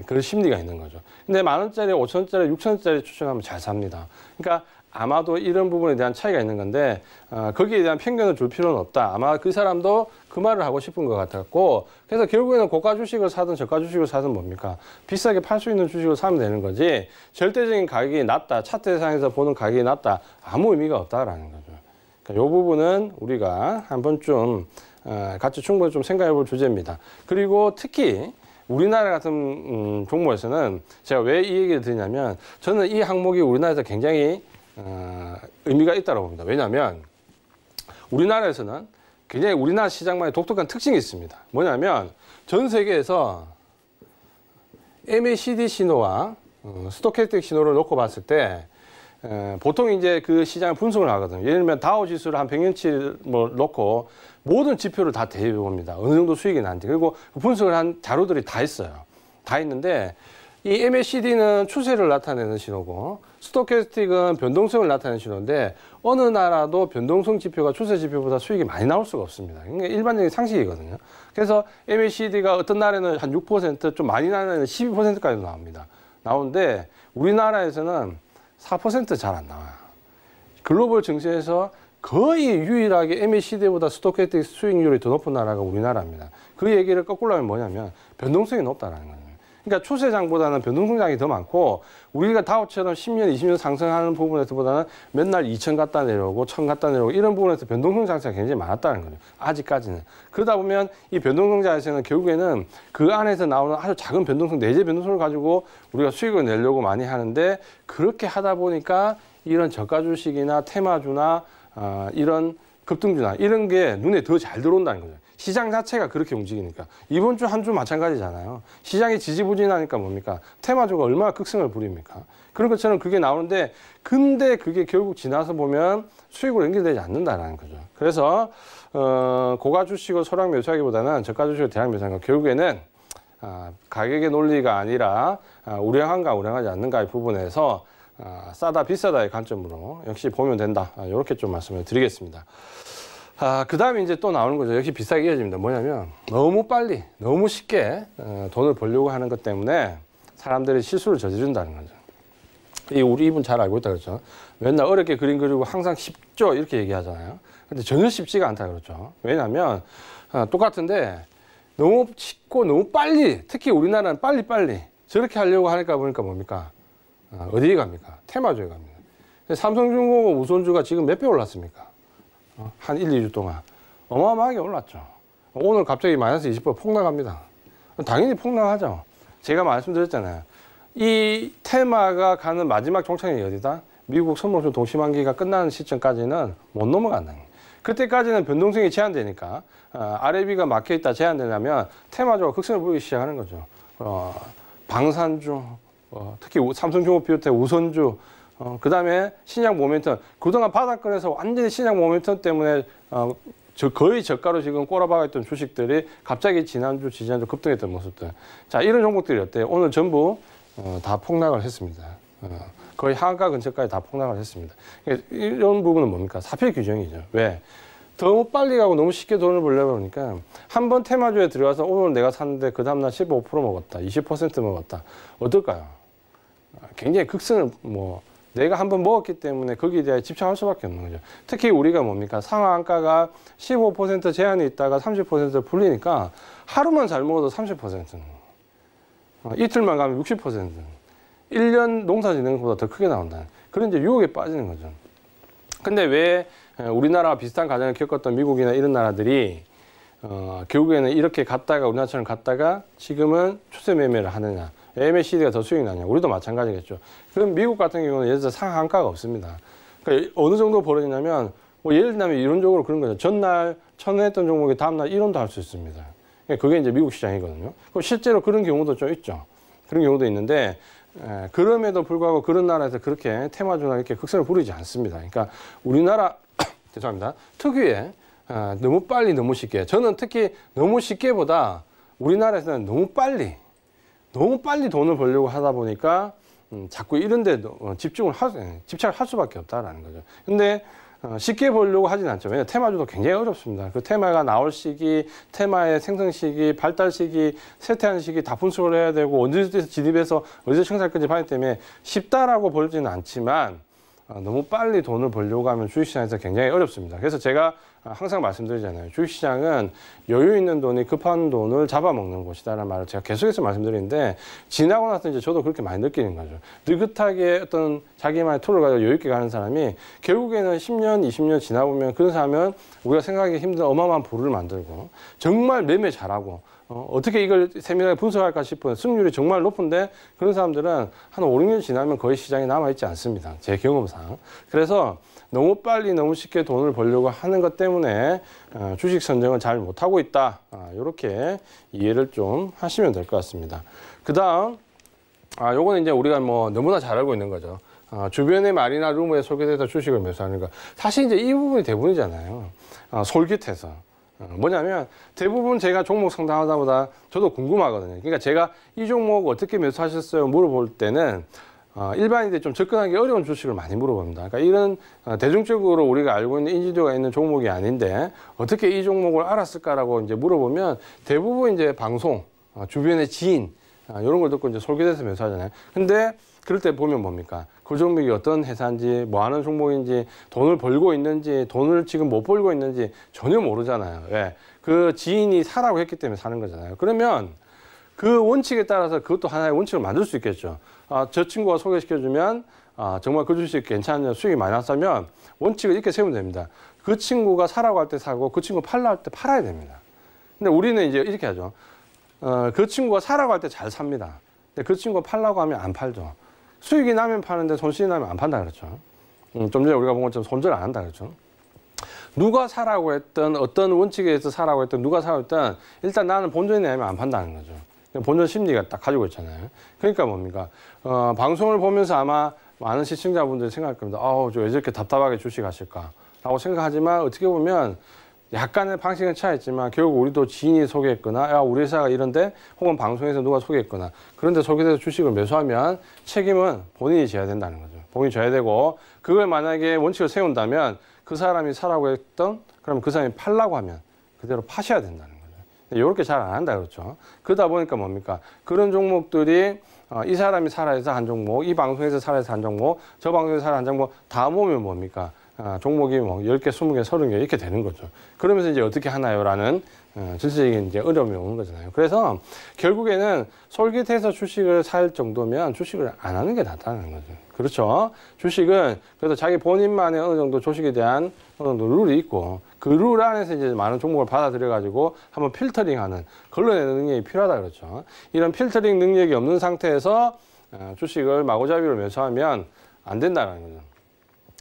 그런 심리가 있는 거죠. 근데 만 원짜리, 5천 원짜리, 6천 원짜리 추천하면 잘 삽니다. 그러니까 아마도 이런 부분에 대한 차이가 있는 건데 거기에 대한 편견을 줄 필요는 없다. 아마 그 사람도 그 말을 하고 싶은 것 같았고 그래서 결국에는 고가 주식을 사든 저가 주식을 사든 뭡니까? 비싸게 팔 수 있는 주식을 사면 되는 거지 절대적인 가격이 낮다. 차트상에서 보는 가격이 낮다. 아무 의미가 없다라는 거죠. 그러니까 이 부분은 우리가 한 번쯤 같이 충분히 좀 생각해 볼 주제입니다. 그리고 특히 우리나라 같은 종목에서는 제가 왜 이 얘기를 드리냐면 저는 이 항목이 우리나라에서 굉장히 의미가 있다고 봅니다. 왜냐하면 우리나라에서는 굉장히 우리나라 시장만의 독특한 특징이 있습니다. 뭐냐면 전 세계에서 MACD 신호와 스토캐스틱 신호를 놓고 봤을 때 보통 이제 그 시장을 분석을 하거든요. 예를 들면 다우 지수를 한 100년치를 뭐 놓고 모든 지표를 다 대입해 봅니다. 어느 정도 수익이 나는지. 그리고 분석을 한 자료들이 다 있어요. 다 있는데 이 MACD는 추세를 나타내는 신호고 스토캐스틱은 변동성을 나타내는 신호인데 어느 나라도 변동성 지표가 추세 지표보다 수익이 많이 나올 수가 없습니다. 이게 일반적인 상식이거든요. 그래서 MACD가 어떤 날에는 한 6%, 좀 많이 나는 날에는 12%까지 나옵니다. 나오는데 우리나라에서는 4% 잘 안 나와요. 글로벌 증시에서 거의 유일하게 MACD보다 스토캐스틱 수익률이 더 높은 나라가 우리나라입니다. 그 얘기를 거꾸로 하면 뭐냐면 변동성이 높다라는 거예요. 그러니까 추세장보다는 변동성장이 더 많고 우리가 다우처럼 10년, 20년 상승하는 부분에서보다는 맨날 2천 갔다 내려오고 1천 갔다 내려오고 이런 부분에서 변동성 장세가 굉장히 많았다는 거죠. 아직까지는. 그러다 보면 이 변동성 장세는 결국에는 그 안에서 나오는 아주 작은 변동성, 내재 변동성을 가지고 우리가 수익을 내려고 많이 하는데 그렇게 하다 보니까 이런 저가 주식이나 테마주나 이런 급등주나 이런 게 눈에 더 잘 들어온다는 거죠. 시장 자체가 그렇게 움직이니까. 이번 주 한 주 마찬가지잖아요. 시장이 지지부진하니까 뭡니까? 테마주가 얼마나 극성을 부립니까? 그런 것처럼 그게 나오는데 근데 그게 결국 지나서 보면 수익으로 연결되지 않는다라는 거죠. 그래서 고가 주식을 소량 매수하기보다는 저가 주식을 대량 매수하는 거 결국에는 가격의 논리가 아니라 우량한가 우량하지 않는가의 부분에서 싸다 비싸다의 관점으로 역시 보면 된다. 이렇게 좀 말씀을 드리겠습니다. 그 다음에 이제 또 나오는 거죠. 역시 비싸게 이어집니다. 뭐냐면 너무 빨리, 너무 쉽게 돈을 벌려고 하는 것 때문에 사람들이 실수를 저지른다는 거죠. 우리 이분 잘 알고 있다 그렇죠. 맨날 어렵게 그림 그리고 항상 쉽죠 이렇게 얘기하잖아요. 근데 전혀 쉽지가 않다 그렇죠. 왜냐하면 똑같은데 너무 쉽고 너무 빨리, 특히 우리나라는 빨리빨리 저렇게 하려고 하니까 보니까 뭡니까? 어디에 갑니까? 테마주에 갑니다. 삼성중공업 우선주가 지금 몇 배 올랐습니까? 한 1, 2주 동안 어마어마하게 올랐죠. 오늘 갑자기 마이너스 20% 폭락합니다. 당연히 폭락하죠. 제가 말씀드렸잖아요. 이 테마가 가는 마지막 종착역이 어디다? 미국 선물주 동시만기가 끝나는 시점까지는 못 넘어간다. 그때까지는 변동성이 제한되니까 RAB가 막혀있다 제한되려면 테마주가 극성을 부리기 시작하는 거죠. 방산주, 특히 삼성중공업 비롯해 우선주, 그 다음에 신약 모멘텀. 그동안 바닥권에서 완전히 신약 모멘텀 때문에 거의 저가로 지금 꼬라박아 있던 주식들이 갑자기 지난주, 지난주 급등했던 모습들. 자, 이런 종목들이 어때요? 오늘 전부 다 폭락을 했습니다. 거의 하한가 근처까지 다 폭락을 했습니다. 이런 부분은 뭡니까? 사필 규정이죠. 왜? 너무 빨리 가고 너무 쉽게 돈을 벌려고 하니까 한 번 테마주에 들어가서 오늘 내가 샀는데 그 다음날 15% 먹었다, 20% 먹었다. 어떨까요? 굉장히 극성을 내가 한번 먹었기 때문에 거기에 대해 집착할 수밖에 없는 거죠. 특히 우리가 뭡니까? 상한가가 15% 제한이 있다가 30% 불리니까 하루만 잘 먹어도 30%. 이틀만 가면 60%. 1년 농사 짓는 것보다 더 크게 나온다는 그런 이제 유혹에 빠지는 거죠. 근데 왜 우리나라와 비슷한 과정을 겪었던 미국이나 이런 나라들이 결국에는 이렇게 갔다가 우리나라처럼 갔다가 지금은 추세 매매를 하느냐. MACD가 더 수익이 나냐. 우리도 마찬가지겠죠. 그럼 미국 같은 경우는 예를 들어 상한가가 없습니다. 그러니까 어느 정도 벌어지냐면 예를 들면 이론적으로 그런 거죠. 전날 1,000원 했던 종목이 다음날 1원도 할 수 있습니다. 그게 이제 미국 시장이거든요. 그럼 실제로 그런 경우도 좀 있죠. 그런 경우도 있는데 그럼에도 불구하고 그런 나라에서 그렇게 테마주나 이렇게 극성을 부리지 않습니다. 그러니까 우리나라 죄송합니다. 특유의 너무 빨리 너무 쉽게 저는 특히 너무 쉽게보다 우리나라에서는 너무 빨리 돈을 벌려고 하다 보니까 자꾸 이런 데 집착을 할 수밖에 없다라는 거죠. 근데 쉽게 벌려고 하진 않죠. 왜냐하면 테마주도 굉장히 어렵습니다. 그 테마가 나올 시기, 테마의 생성 시기, 발달 시기, 쇠퇴하는 시기 다 분석을 해야 되고 언제부터 진입해서 어디서 청산까지 봐야 때문에 쉽다라고 보지는 않지만 너무 빨리 돈을 벌려고 하면 주식시장에서 굉장히 어렵습니다. 그래서 제가 항상 말씀드리잖아요. 주식시장은 여유 있는 돈이 급한 돈을 잡아먹는 곳이다라는 말을 제가 계속해서 말씀드리는데 지나고 나서 이제 저도 그렇게 많이 느끼는 거죠. 느긋하게 어떤 자기만의 툴을 가지고 여유 있게 가는 사람이 결국에는 10년, 20년 지나보면 그런 사람은 우리가 생각하기 힘든 어마어마한 부를 만들고 정말 매매 잘하고 어떻게 이걸 세밀하게 분석할까 싶은 승률이 정말 높은데 그런 사람들은 한 5, 6년 지나면 거의 시장에 남아있지 않습니다. 제 경험상. 그래서 너무 빨리 너무 쉽게 돈을 벌려고 하는 것 때문에 주식 선정을 잘 못하고 있다. 이렇게 이해를 좀 하시면 될 것 같습니다. 그 다음 요거는 이제 우리가 뭐 너무나 잘 알고 있는 거죠. 주변의 말이나 루머에 소개돼서 주식을 매수하는 거. 사실 이제 이 부분이 대부분이잖아요. 솔깃해서. 뭐냐면 대부분 제가 종목 상담하다 보다 저도 궁금하거든요. 그러니까 제가 이 종목 어떻게 매수하셨어요? 물어볼 때는 일반인들이 좀 접근하기 어려운 주식을 많이 물어봅니다. 그러니까 이런 대중적으로 우리가 알고 있는 인지도가 있는 종목이 아닌데 어떻게 이 종목을 알았을까라고 이제 물어보면 대부분 이제 방송, 주변의 지인 이런 걸 듣고 이제 솔깃해서 매수하잖아요. 근데 그럴 때 보면 뭡니까? 그 종목이 어떤 회사인지, 뭐 하는 종목인지, 돈을 벌고 있는지, 돈을 지금 못 벌고 있는지 전혀 모르잖아요. 왜? 그 지인이 사라고 했기 때문에 사는 거잖아요. 그러면 그 원칙에 따라서 그것도 하나의 원칙을 만들 수 있겠죠. 저 친구가 소개시켜주면 정말 그 주식 괜찮은 수익이 많이 났으면 원칙을 이렇게 세우면 됩니다. 그 친구가 사라고 할 때 사고 그 친구 팔라 할 때 팔아야 됩니다. 근데 우리는 이제 이렇게 하죠. 그 친구가 사라고 할 때 잘 삽니다. 근데 그 친구가 팔라고 하면 안 팔죠. 수익이 나면 파는데 손실이 나면 안 판다 그랬죠. 좀 전에 우리가 본 것처럼 손절 안 한다 그랬죠. 누가 사라고 했던 어떤 원칙에 의해서 사라고 했던 누가 사라고 했던 일단 나는 본전이 나면 안 판다는 거죠. 본전 심리가 딱 가지고 있잖아요. 그러니까 뭡니까? 방송을 보면서 아마 많은 시청자분들이 생각할 겁니다. 저 왜 저렇게 답답하게 주식하실까? 라고 생각하지만 어떻게 보면 약간의 방식은 차이있지만 결국 우리도 지인이 소개했거나 야 우리 회사가 이런데 혹은 방송에서 누가 소개했거나 그런데 소개돼서 주식을 매수하면 책임은 본인이 져야 된다는 거죠. 본인이 져야 되고 그걸 만약에 원칙을 세운다면 그 사람이 사라고 했던 그러면 그 사람이 팔라고 하면 그대로 파셔야 된다는 거죠. 이렇게 잘 안 한다 그렇죠. 그러다 보니까 뭡니까? 그런 종목들이 이 사람이 살아서 한 종목, 이 방송에서 살아서 한 종목, 저 방송에서 살아 한 종목 다 모으면 뭡니까? 종목이 뭐 10개, 20개, 30개 이렇게 되는 거죠. 그러면서 이제 어떻게 하나요? 라는 전체적인 이제 어려움이 오는 거잖아요. 그래서 결국에는 솔깃해서 주식을 살 정도면 주식을 안 하는 게 낫다는 거죠. 그렇죠. 주식은 그래도 자기 본인만의 어느 정도 주식에 대한 어느 정도 룰이 있고 그 룰 안에서 이제 많은 종목을 받아들여 가지고 한번 필터링하는 걸러내는 능력이 필요하다 그렇죠. 이런 필터링 능력이 없는 상태에서 주식을 마구잡이로 매수하면 안 된다는 거죠.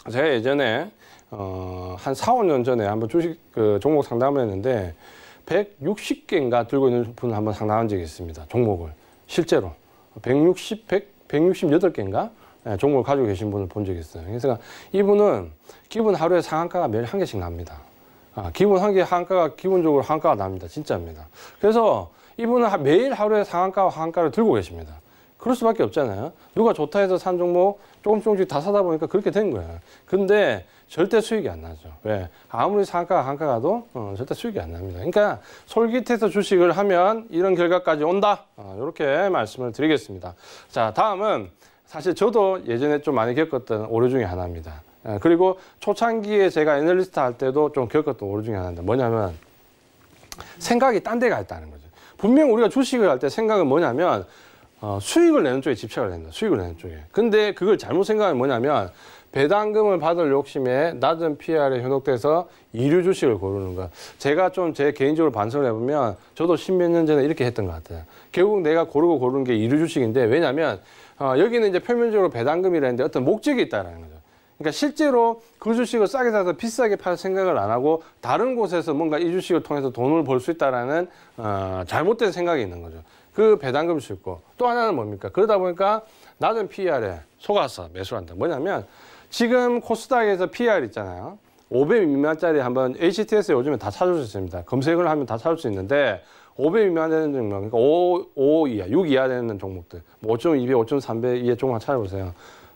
제가 예전에 한 4, 5년 전에 한번 주식 종목 상담을 했는데 160개인가 들고 있는 분을 한번 상담한 적이 있습니다. 종목을 실제로 168개인가 종목을 가지고 계신 분을 본 적이 있어요. 그래서 이분은 기본 하루에 상한가가 매일 한 개씩 납니다. 기본 한 개 한가가 기본적으로 한가가 납니다. 진짜입니다. 그래서 이분은 매일 하루에 상한가와 하한가를 들고 계십니다. 그럴 수밖에 없잖아요. 누가 좋다 해서 산 종목 조금씩 다 사다 보니까 그렇게 된 거예요. 근데 절대 수익이 안 나죠. 왜? 아무리 상가가 한가가도 절대 수익이 안 납니다. 그러니까 솔깃해서 주식을 하면 이런 결과까지 온다. 이렇게 말씀을 드리겠습니다. 자, 다음은 사실 저도 예전에 좀 많이 겪었던 오류 중에 하나입니다. 그리고 초창기에 제가 애널리스트 할 때도 좀 겪었던 오류 중에 하나인데 뭐냐면 생각이 딴 데 가 있다는 거죠. 분명 우리가 주식을 할 때 생각은 뭐냐면 수익을 내는 쪽에 집착을 한다. 수익을 내는 쪽에. 근데 그걸 잘못 생각하면 뭐냐면 배당금을 받을 욕심에 낮은 PR에 현혹돼서 이류 주식을 고르는 거야. 제가 좀 제 개인적으로 반성을 해보면 저도 십몇 년 전에 이렇게 했던 것 같아요. 결국 내가 고르는 게 이류 주식인데 왜냐면 여기는 이제 표면적으로 배당금이라는데 어떤 목적이 있다는 거죠. 그러니까 실제로 그 주식을 싸게 사서 비싸게 팔 생각을 안 하고 다른 곳에서 뭔가 이 주식을 통해서 돈을 벌 수 있다라는 잘못된 생각이 있는 거죠. 그 배당금을 싣고 또 하나는 뭡니까? 그러다 보니까 낮은 PR에 속아서 매수한다. 뭐냐면 지금 코스닥에서 PR 있잖아요. 500 미만짜리 한번 HTS 요즘에 다 찾을 수 있습니다. 검색을 하면 다 찾을 수 있는데 500 미만 되는 종목, 그러니까 5 이하, 6 이하 되는 종목들, 뭐 5.2배, 5.3배 이하 종목 찾아보세요.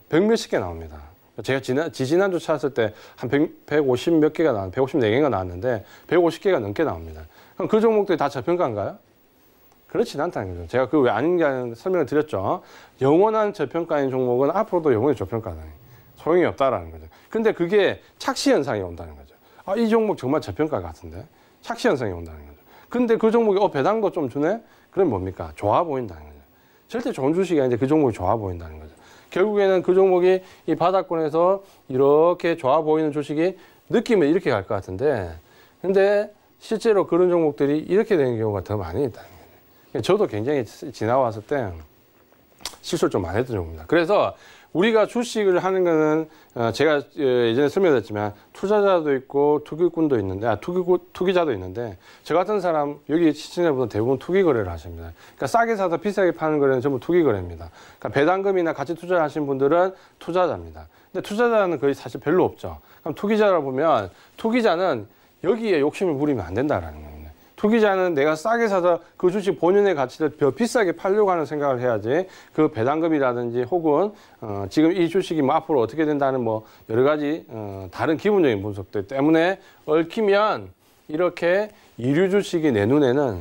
100 몇십 개 나옵니다. 제가 지난주 찾았을 때 한 150 몇 개가 154개가 나왔는데 150개가 넘게 나옵니다. 그럼 그 종목들이 다 저평가인가요? 그렇진 않다는 거죠. 제가 그 왜 아닌가 설명을 드렸죠. 영원한 저평가인 종목은 앞으로도 영원히 저평가다. 소용이 없다라는 거죠. 근데 그게 착시 현상이 온다는 거죠. 아, 이 종목 정말 저평가 같은데? 착시 현상이 온다는 거죠. 근데 그 종목이 배당도 좀 주네? 그럼 뭡니까? 좋아 보인다는 거죠. 절대 좋은 주식이 아닌데 그 종목이 좋아 보인다는 거죠. 결국에는 그 종목이 이 바닥권에서 이렇게 좋아 보이는 주식이 느낌은 이렇게 갈 것 같은데, 근데 실제로 그런 종목들이 이렇게 되는 경우가 더 많이 있다는 거예요. 저도 굉장히 지나왔을 때 실수를 좀 많이 했던 종목입니다. 그래서 우리가 주식을 하는 거는 제가 예전에 설명드렸지만 투자자도 있고 투기꾼도 있는데, 투기자도 있는데, 저 같은 사람, 여기 시청자분들 대부분 투기 거래를 하십니다. 그러니까 싸게 사서 비싸게 파는 거래는 전부 투기 거래입니다. 그러니까 배당금이나 같이 투자하신 분들은 투자자입니다. 근데 투자자는 거의 사실 별로 없죠. 그럼 투기자라 보면 투기자는 여기에 욕심을 부리면 안 된다라는 겁니다. 투기자는 내가 싸게 사서 그 주식 본연의 가치를 더 비싸게 팔려고 하는 생각을 해야지, 그 배당금이라든지 혹은 지금 이 주식이 뭐 앞으로 어떻게 된다는 뭐 여러 가지 다른 기본적인 분석들 때문에 얽히면 이렇게 이류 주식이 내 눈에는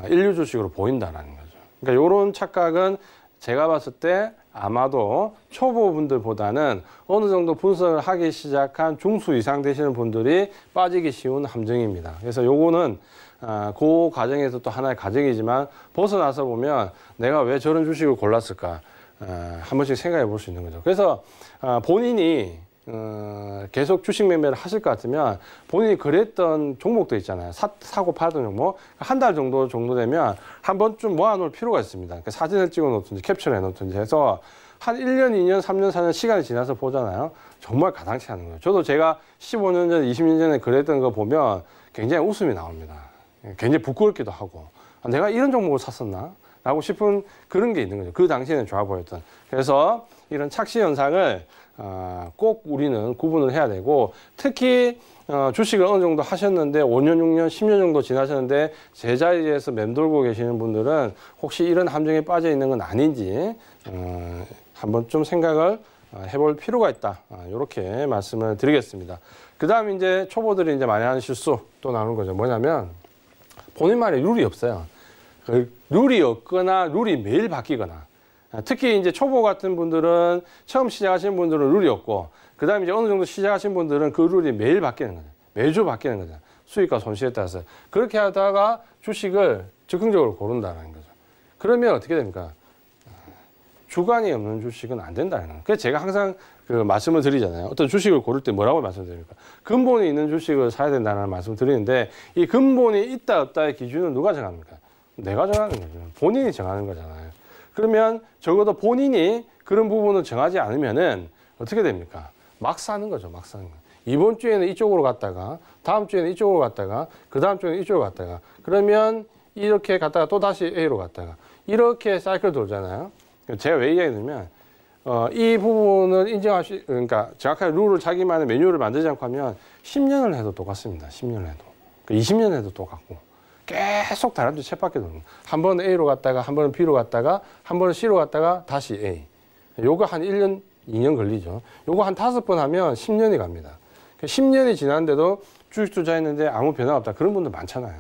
일류 주식으로 보인다라는 거죠. 그러니까 이런 착각은 제가 봤을 때 아마도 초보분들보다는 어느 정도 분석을 하기 시작한 중수 이상 되시는 분들이 빠지기 쉬운 함정입니다. 그래서 요거는 그 과정에서 또 하나의 과정이지만 벗어나서 보면 내가 왜 저런 주식을 골랐을까 한 번씩 생각해 볼 수 있는 거죠. 그래서 본인이 계속 주식 매매를 하실 것 같으면 본인이 거래했던 종목도 있잖아요. 사고 팔던 종목. 한 달 정도 되면 한 번쯤 모아놓을 필요가 있습니다. 그러니까 사진을 찍어 놓든지 캡처를 해 놓든지 해서 한 1년, 2년, 3년, 4년 시간이 지나서 보잖아요. 정말 가당치 않은 거예요. 저도 제가 15년 전, 20년 전에 거래했던 거 보면 굉장히 웃음이 나옵니다. 굉장히 부끄럽기도 하고, 내가 이런 종목을 샀었나? 라고 싶은 그런 게 있는 거죠. 그 당시에는 좋아 보였던. 그래서 이런 착시 현상을 꼭 우리는 구분을 해야 되고, 특히 주식을 어느 정도 하셨는데 5년, 6년, 10년 정도 지나셨는데 제자리에서 맴돌고 계시는 분들은 혹시 이런 함정에 빠져 있는 건 아닌지 한번 좀 생각을 해볼 필요가 있다. 이렇게 말씀을 드리겠습니다. 그 다음 이제 초보들이 이제 많이 하는 실수 또 나오는 거죠. 뭐냐면 본인만의 룰이 없어요. 룰이 없거나 룰이 매일 바뀌거나, 특히 이제 초보 같은 분들은 처음 시작하시는 분들은 룰이 없고, 그 다음에 이제 어느 정도 시작하신 분들은 그 룰이 매일 바뀌는 거죠. 매주 바뀌는 거죠. 수익과 손실에 따라서. 그렇게 하다가 주식을 즉흥적으로 고른다는 거죠. 그러면 어떻게 됩니까? 주관이 없는 주식은 안 된다는 거예요. 그래서 제가 항상 그 말씀을 드리잖아요. 어떤 주식을 고를 때 뭐라고 말씀드립니까? 근본이 있는 주식을 사야 된다는 말씀을 드리는데, 이 근본이 있다 없다의 기준은 누가 정합니까? 내가 정하는 거죠. 본인이 정하는 거잖아요. 그러면 적어도 본인이 그런 부분을 정하지 않으면은 어떻게 됩니까? 막 사는 거죠. 막 사는 거. 이번 주에는 이쪽으로 갔다가, 다음 주에는 이쪽으로 갔다가, 그 다음 주에는 이쪽으로 갔다가, 그러면 이렇게 갔다가 또 다시 A로 갔다가, 이렇게 사이클 돌잖아요. 제가 왜 이야기하냐면, 이 부분을 그러니까 정확하게 룰을 자기만의 매뉴얼을 만들지 않고 하면 10년을 해도 똑같습니다. 10년을 해도. 20년 해도 똑같고. 계속 다른 데 쳇바퀴 도는 거예요. 한 번은 A로 갔다가, 한 번은 B로 갔다가, 한 번은 C로 갔다가 다시 A. 요거 한 1년, 2년 걸리죠. 요거 한 5번 하면 10년이 갑니다. 10년이 지났는데도 주식 투자했는데 아무 변화가 없다. 그런 분들 많잖아요.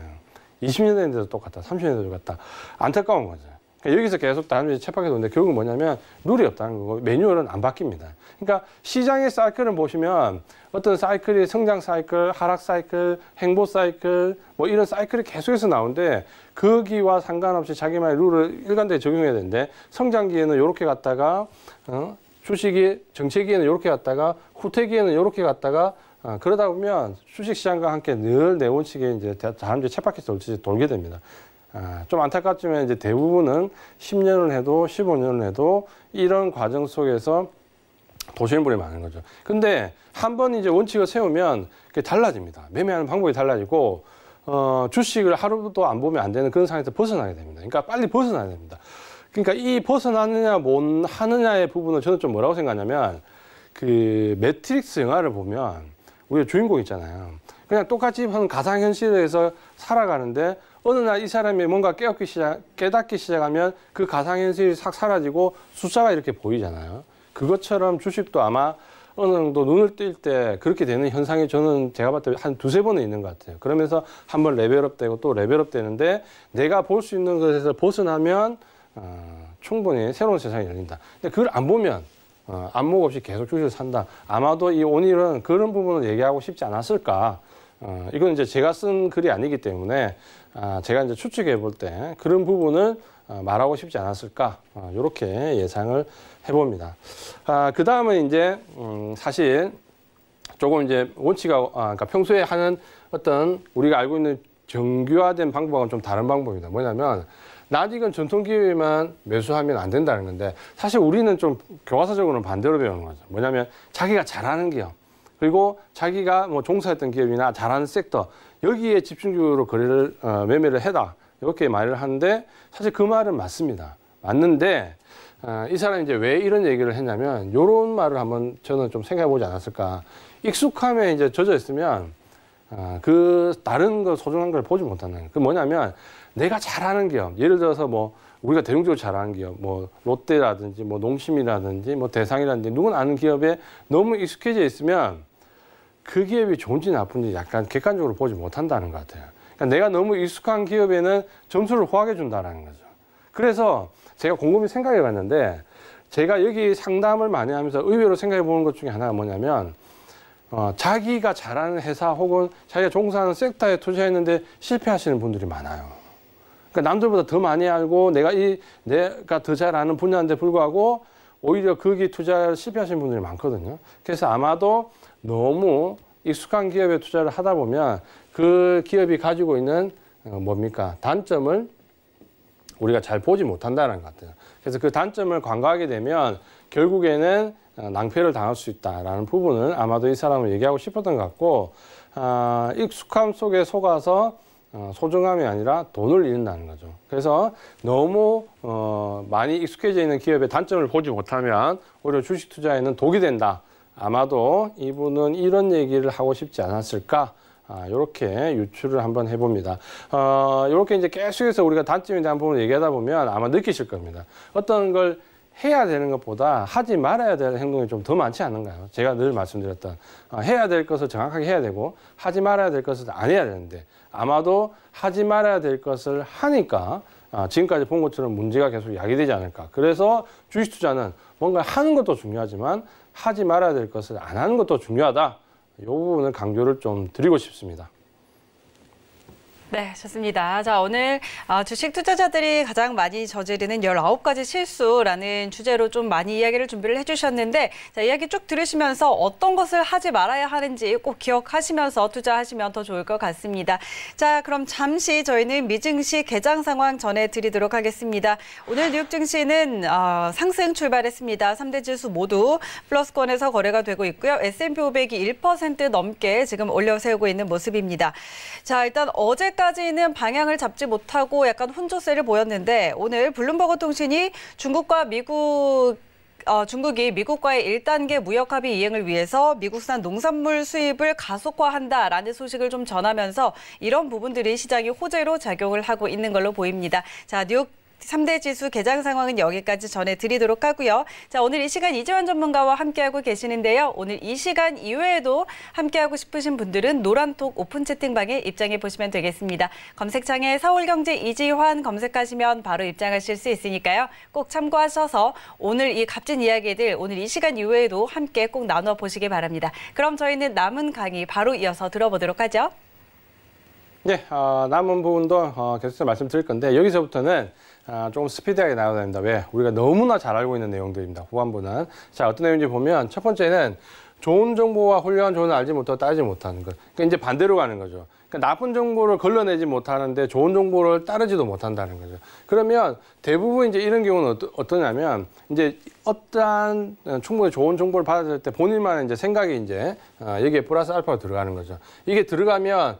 20년 됐는데도 똑같다. 30년 됐는데도 똑같다. 안타까운 거죠. 그러니까 여기서 계속 다른 데 쳇바퀴 도는데 결국은 뭐냐면 룰이 없다는 거고, 매뉴얼은 안 바뀝니다. 그러니까 시장의 사이클을 보시면 어떤 사이클이 성장 사이클, 하락 사이클, 행보 사이클, 뭐 이런 사이클이 계속해서 나오는데, 거기와 상관없이 자기만의 룰을 일관되게 적용해야 되는데, 성장기에는 이렇게 갔다가 주식이 정체기에는 이렇게 갔다가 후퇴기에는 이렇게 갔다가 그러다 보면 주식시장과 함께 늘 네온식에 이제 다람쥐 쳇바퀴 돌듯이 돌게 됩니다. 좀 안타깝지만 이제 대부분은 10년을 해도 15년을 해도 이런 과정 속에서 도시는 분이 많은 거죠. 근데 한 번 이제 원칙을 세우면 그게 달라집니다. 매매하는 방법이 달라지고, 주식을 하루도 안 보면 안 되는 그런 상황에서 벗어나게 됩니다. 그러니까 빨리 벗어나야 됩니다. 그러니까 이 벗어나느냐 못 하느냐의 부분을 저는 좀 뭐라고 생각하냐면, 그 매트릭스 영화를 보면 우리가 주인공 있잖아요. 그냥 똑같이 하는 가상현실에서 살아가는데 어느 날 이 사람이 뭔가 깨닫기 시작하면 그 가상현실이 싹 사라지고 숫자가 이렇게 보이잖아요. 그것처럼 주식도 아마 어느 정도 눈을 뜰 때 그렇게 되는 현상이 저는 제가 봤을 때 한 두세 번은 있는 것 같아요. 그러면서 한번 레벨업 되고 또 레벨업 되는데 내가 볼 수 있는 것에서 벗어나면 충분히 새로운 세상이 열린다. 근데 그걸 안 보면 안목 없이 계속 주식을 산다. 아마도 이 오늘은 그런 부분을 얘기하고 싶지 않았을까. 이건 이제 제가 쓴 글이 아니기 때문에 제가 이제 추측해 볼 때 그런 부분을 말하고 싶지 않았을까. 이렇게 예상을 해봅니다. 그 다음은 이제 사실 조금 이제 그러니까 평소에 하는 어떤 우리가 알고 있는 정교화된 방법과는 좀 다른 방법입니다. 뭐냐면 낯익은 전통기업에만 매수하면 안 된다는 건데 사실 우리는 좀 교과서적으로는 반대로 배우는 거죠. 뭐냐면 자기가 잘하는 기업 그리고 자기가 뭐 종사했던 기업이나 잘하는 섹터 여기에 집중적으로 거래를 매매를 해라 이렇게 말을 하는데 사실 그 말은 맞습니다. 맞는데 이 사람이 이제 왜 이런 얘기를 했냐면 이런 말을 한번 저는 좀 생각해 보지 않았을까. 익숙함에 이제 젖어 있으면 그 다른 거 소중한 걸 보지 못하는 거예요. 그 뭐냐면 내가 잘하는 기업, 예를 들어서 뭐 우리가 대중적으로 잘하는 기업, 뭐 롯데라든지 뭐 농심이라든지 뭐 대상이라든지 누구나 아는 기업에 너무 익숙해져 있으면 그 기업이 좋은지 나쁜지 약간 객관적으로 보지 못한다는 것 같아요. 그러니까 내가 너무 익숙한 기업에는 점수를 후하게 준다는 거죠. 그래서 제가 곰곰이 생각해 봤는데 제가 여기 상담을 많이 하면서 의외로 생각해 보는 것 중에 하나가 뭐냐면 자기가 잘하는 회사 혹은 자기가 종사하는 섹터에 투자했는데 실패하시는 분들이 많아요. 그러니까 남들보다 더 많이 알고 내가 더 잘 아는 분야인데 불구하고 오히려 거기 투자를 실패하시는 분들이 많거든요. 그래서 아마도 너무 익숙한 기업에 투자를 하다 보면 그 기업이 가지고 있는 단점을 우리가 잘 보지 못한다는 것 같아요. 그래서 그 단점을 간과하게 되면 결국에는 낭패를 당할 수 있다라는 부분을 아마도 이 사람은 얘기하고 싶었던 것 같고 익숙함 속에 속아서 소중함이 아니라 돈을 잃는다는 거죠. 그래서 너무 많이 익숙해져 있는 기업의 단점을 보지 못하면 오히려 주식 투자에는 독이 된다. 아마도 이분은 이런 얘기를 하고 싶지 않았을까. 이렇게 유추를 한번 해봅니다. 이렇게 이제 계속해서 우리가 단점에 대한 부분을 얘기하다 보면 아마 느끼실 겁니다. 어떤 걸 해야 되는 것보다 하지 말아야 될 행동이 좀 더 많지 않은가요? 제가 늘 말씀드렸던 해야 될 것을 정확하게 해야 되고 하지 말아야 될 것을 안 해야 되는데 아마도 하지 말아야 될 것을 하니까 지금까지 본 것처럼 문제가 계속 야기되지 않을까. 그래서 주식 투자는 뭔가 하는 것도 중요하지만 하지 말아야 될 것을 안 하는 것도 중요하다. 이 부분을 강조를 좀 드리고 싶습니다. 네, 좋습니다. 자, 오늘 주식 투자자들이 가장 많이 저지르는 19가지 실수라는 주제로 좀 많이 이야기를 준비를 해주셨는데 자, 이야기 쭉 들으시면서 어떤 것을 하지 말아야 하는지 꼭 기억하시면서 투자하시면 더 좋을 것 같습니다. 자, 그럼 잠시 저희는 미증시 개장 상황 전해드리도록 하겠습니다. 오늘 뉴욕 증시는 상승 출발했습니다. 3대 지수 모두 플러스권에서 거래가 되고 있고요. S&P 500이 1% 넘게 지금 올려세우고 있는 모습입니다. 자, 일단 어제까지는 방향을 잡지 못하고 약간 혼조세를 보였는데 오늘 블룸버그 통신이 중국이 미국과의 1단계 무역 합의 이행을 위해서 미국산 농산물 수입을 가속화한다라는 소식을 좀 전하면서 이런 부분들이 시장이 호재로 작용을 하고 있는 걸로 보입니다. 자, 뉴욕 3대 지수 개장 상황은 여기까지 전해드리도록 하고요. 자, 오늘 이 시간 이재환 전문가와 함께하고 계시는데요. 오늘 이 시간 이외에도 함께하고 싶으신 분들은 노란톡 오픈 채팅방에 입장해 보시면 되겠습니다. 검색창에 서울경제 이지환 검색하시면 바로 입장하실 수 있으니까요. 꼭 참고하셔서 오늘 이 값진 이야기들 오늘 이 시간 이외에도 함께 꼭 나눠보시기 바랍니다. 그럼 저희는 남은 강의 바로 이어서 들어보도록 하죠. 네, 남은 부분도 계속해서 말씀드릴 건데 여기서부터는 조금 스피디하게 나가야 됩니다. 왜? 우리가 너무나 잘 알고 있는 내용들입니다. 후반부는. 자, 어떤 내용인지 보면 첫 번째는 좋은 정보와 훌륭한 정보를 알지 못하고 따르지 못하는 것. 그러니까 이제 반대로 가는 거죠. 그러니까 나쁜 정보를 걸러내지 못하는데 좋은 정보를 따르지도 못한다는 거죠. 그러면 대부분 이제 이런 경우는 어떠냐면 이제 어떠한 충분히 좋은 정보를 받았을 때 본인만의 이제 생각이 이제 여기에 플러스 알파가 들어가는 거죠. 이게 들어가면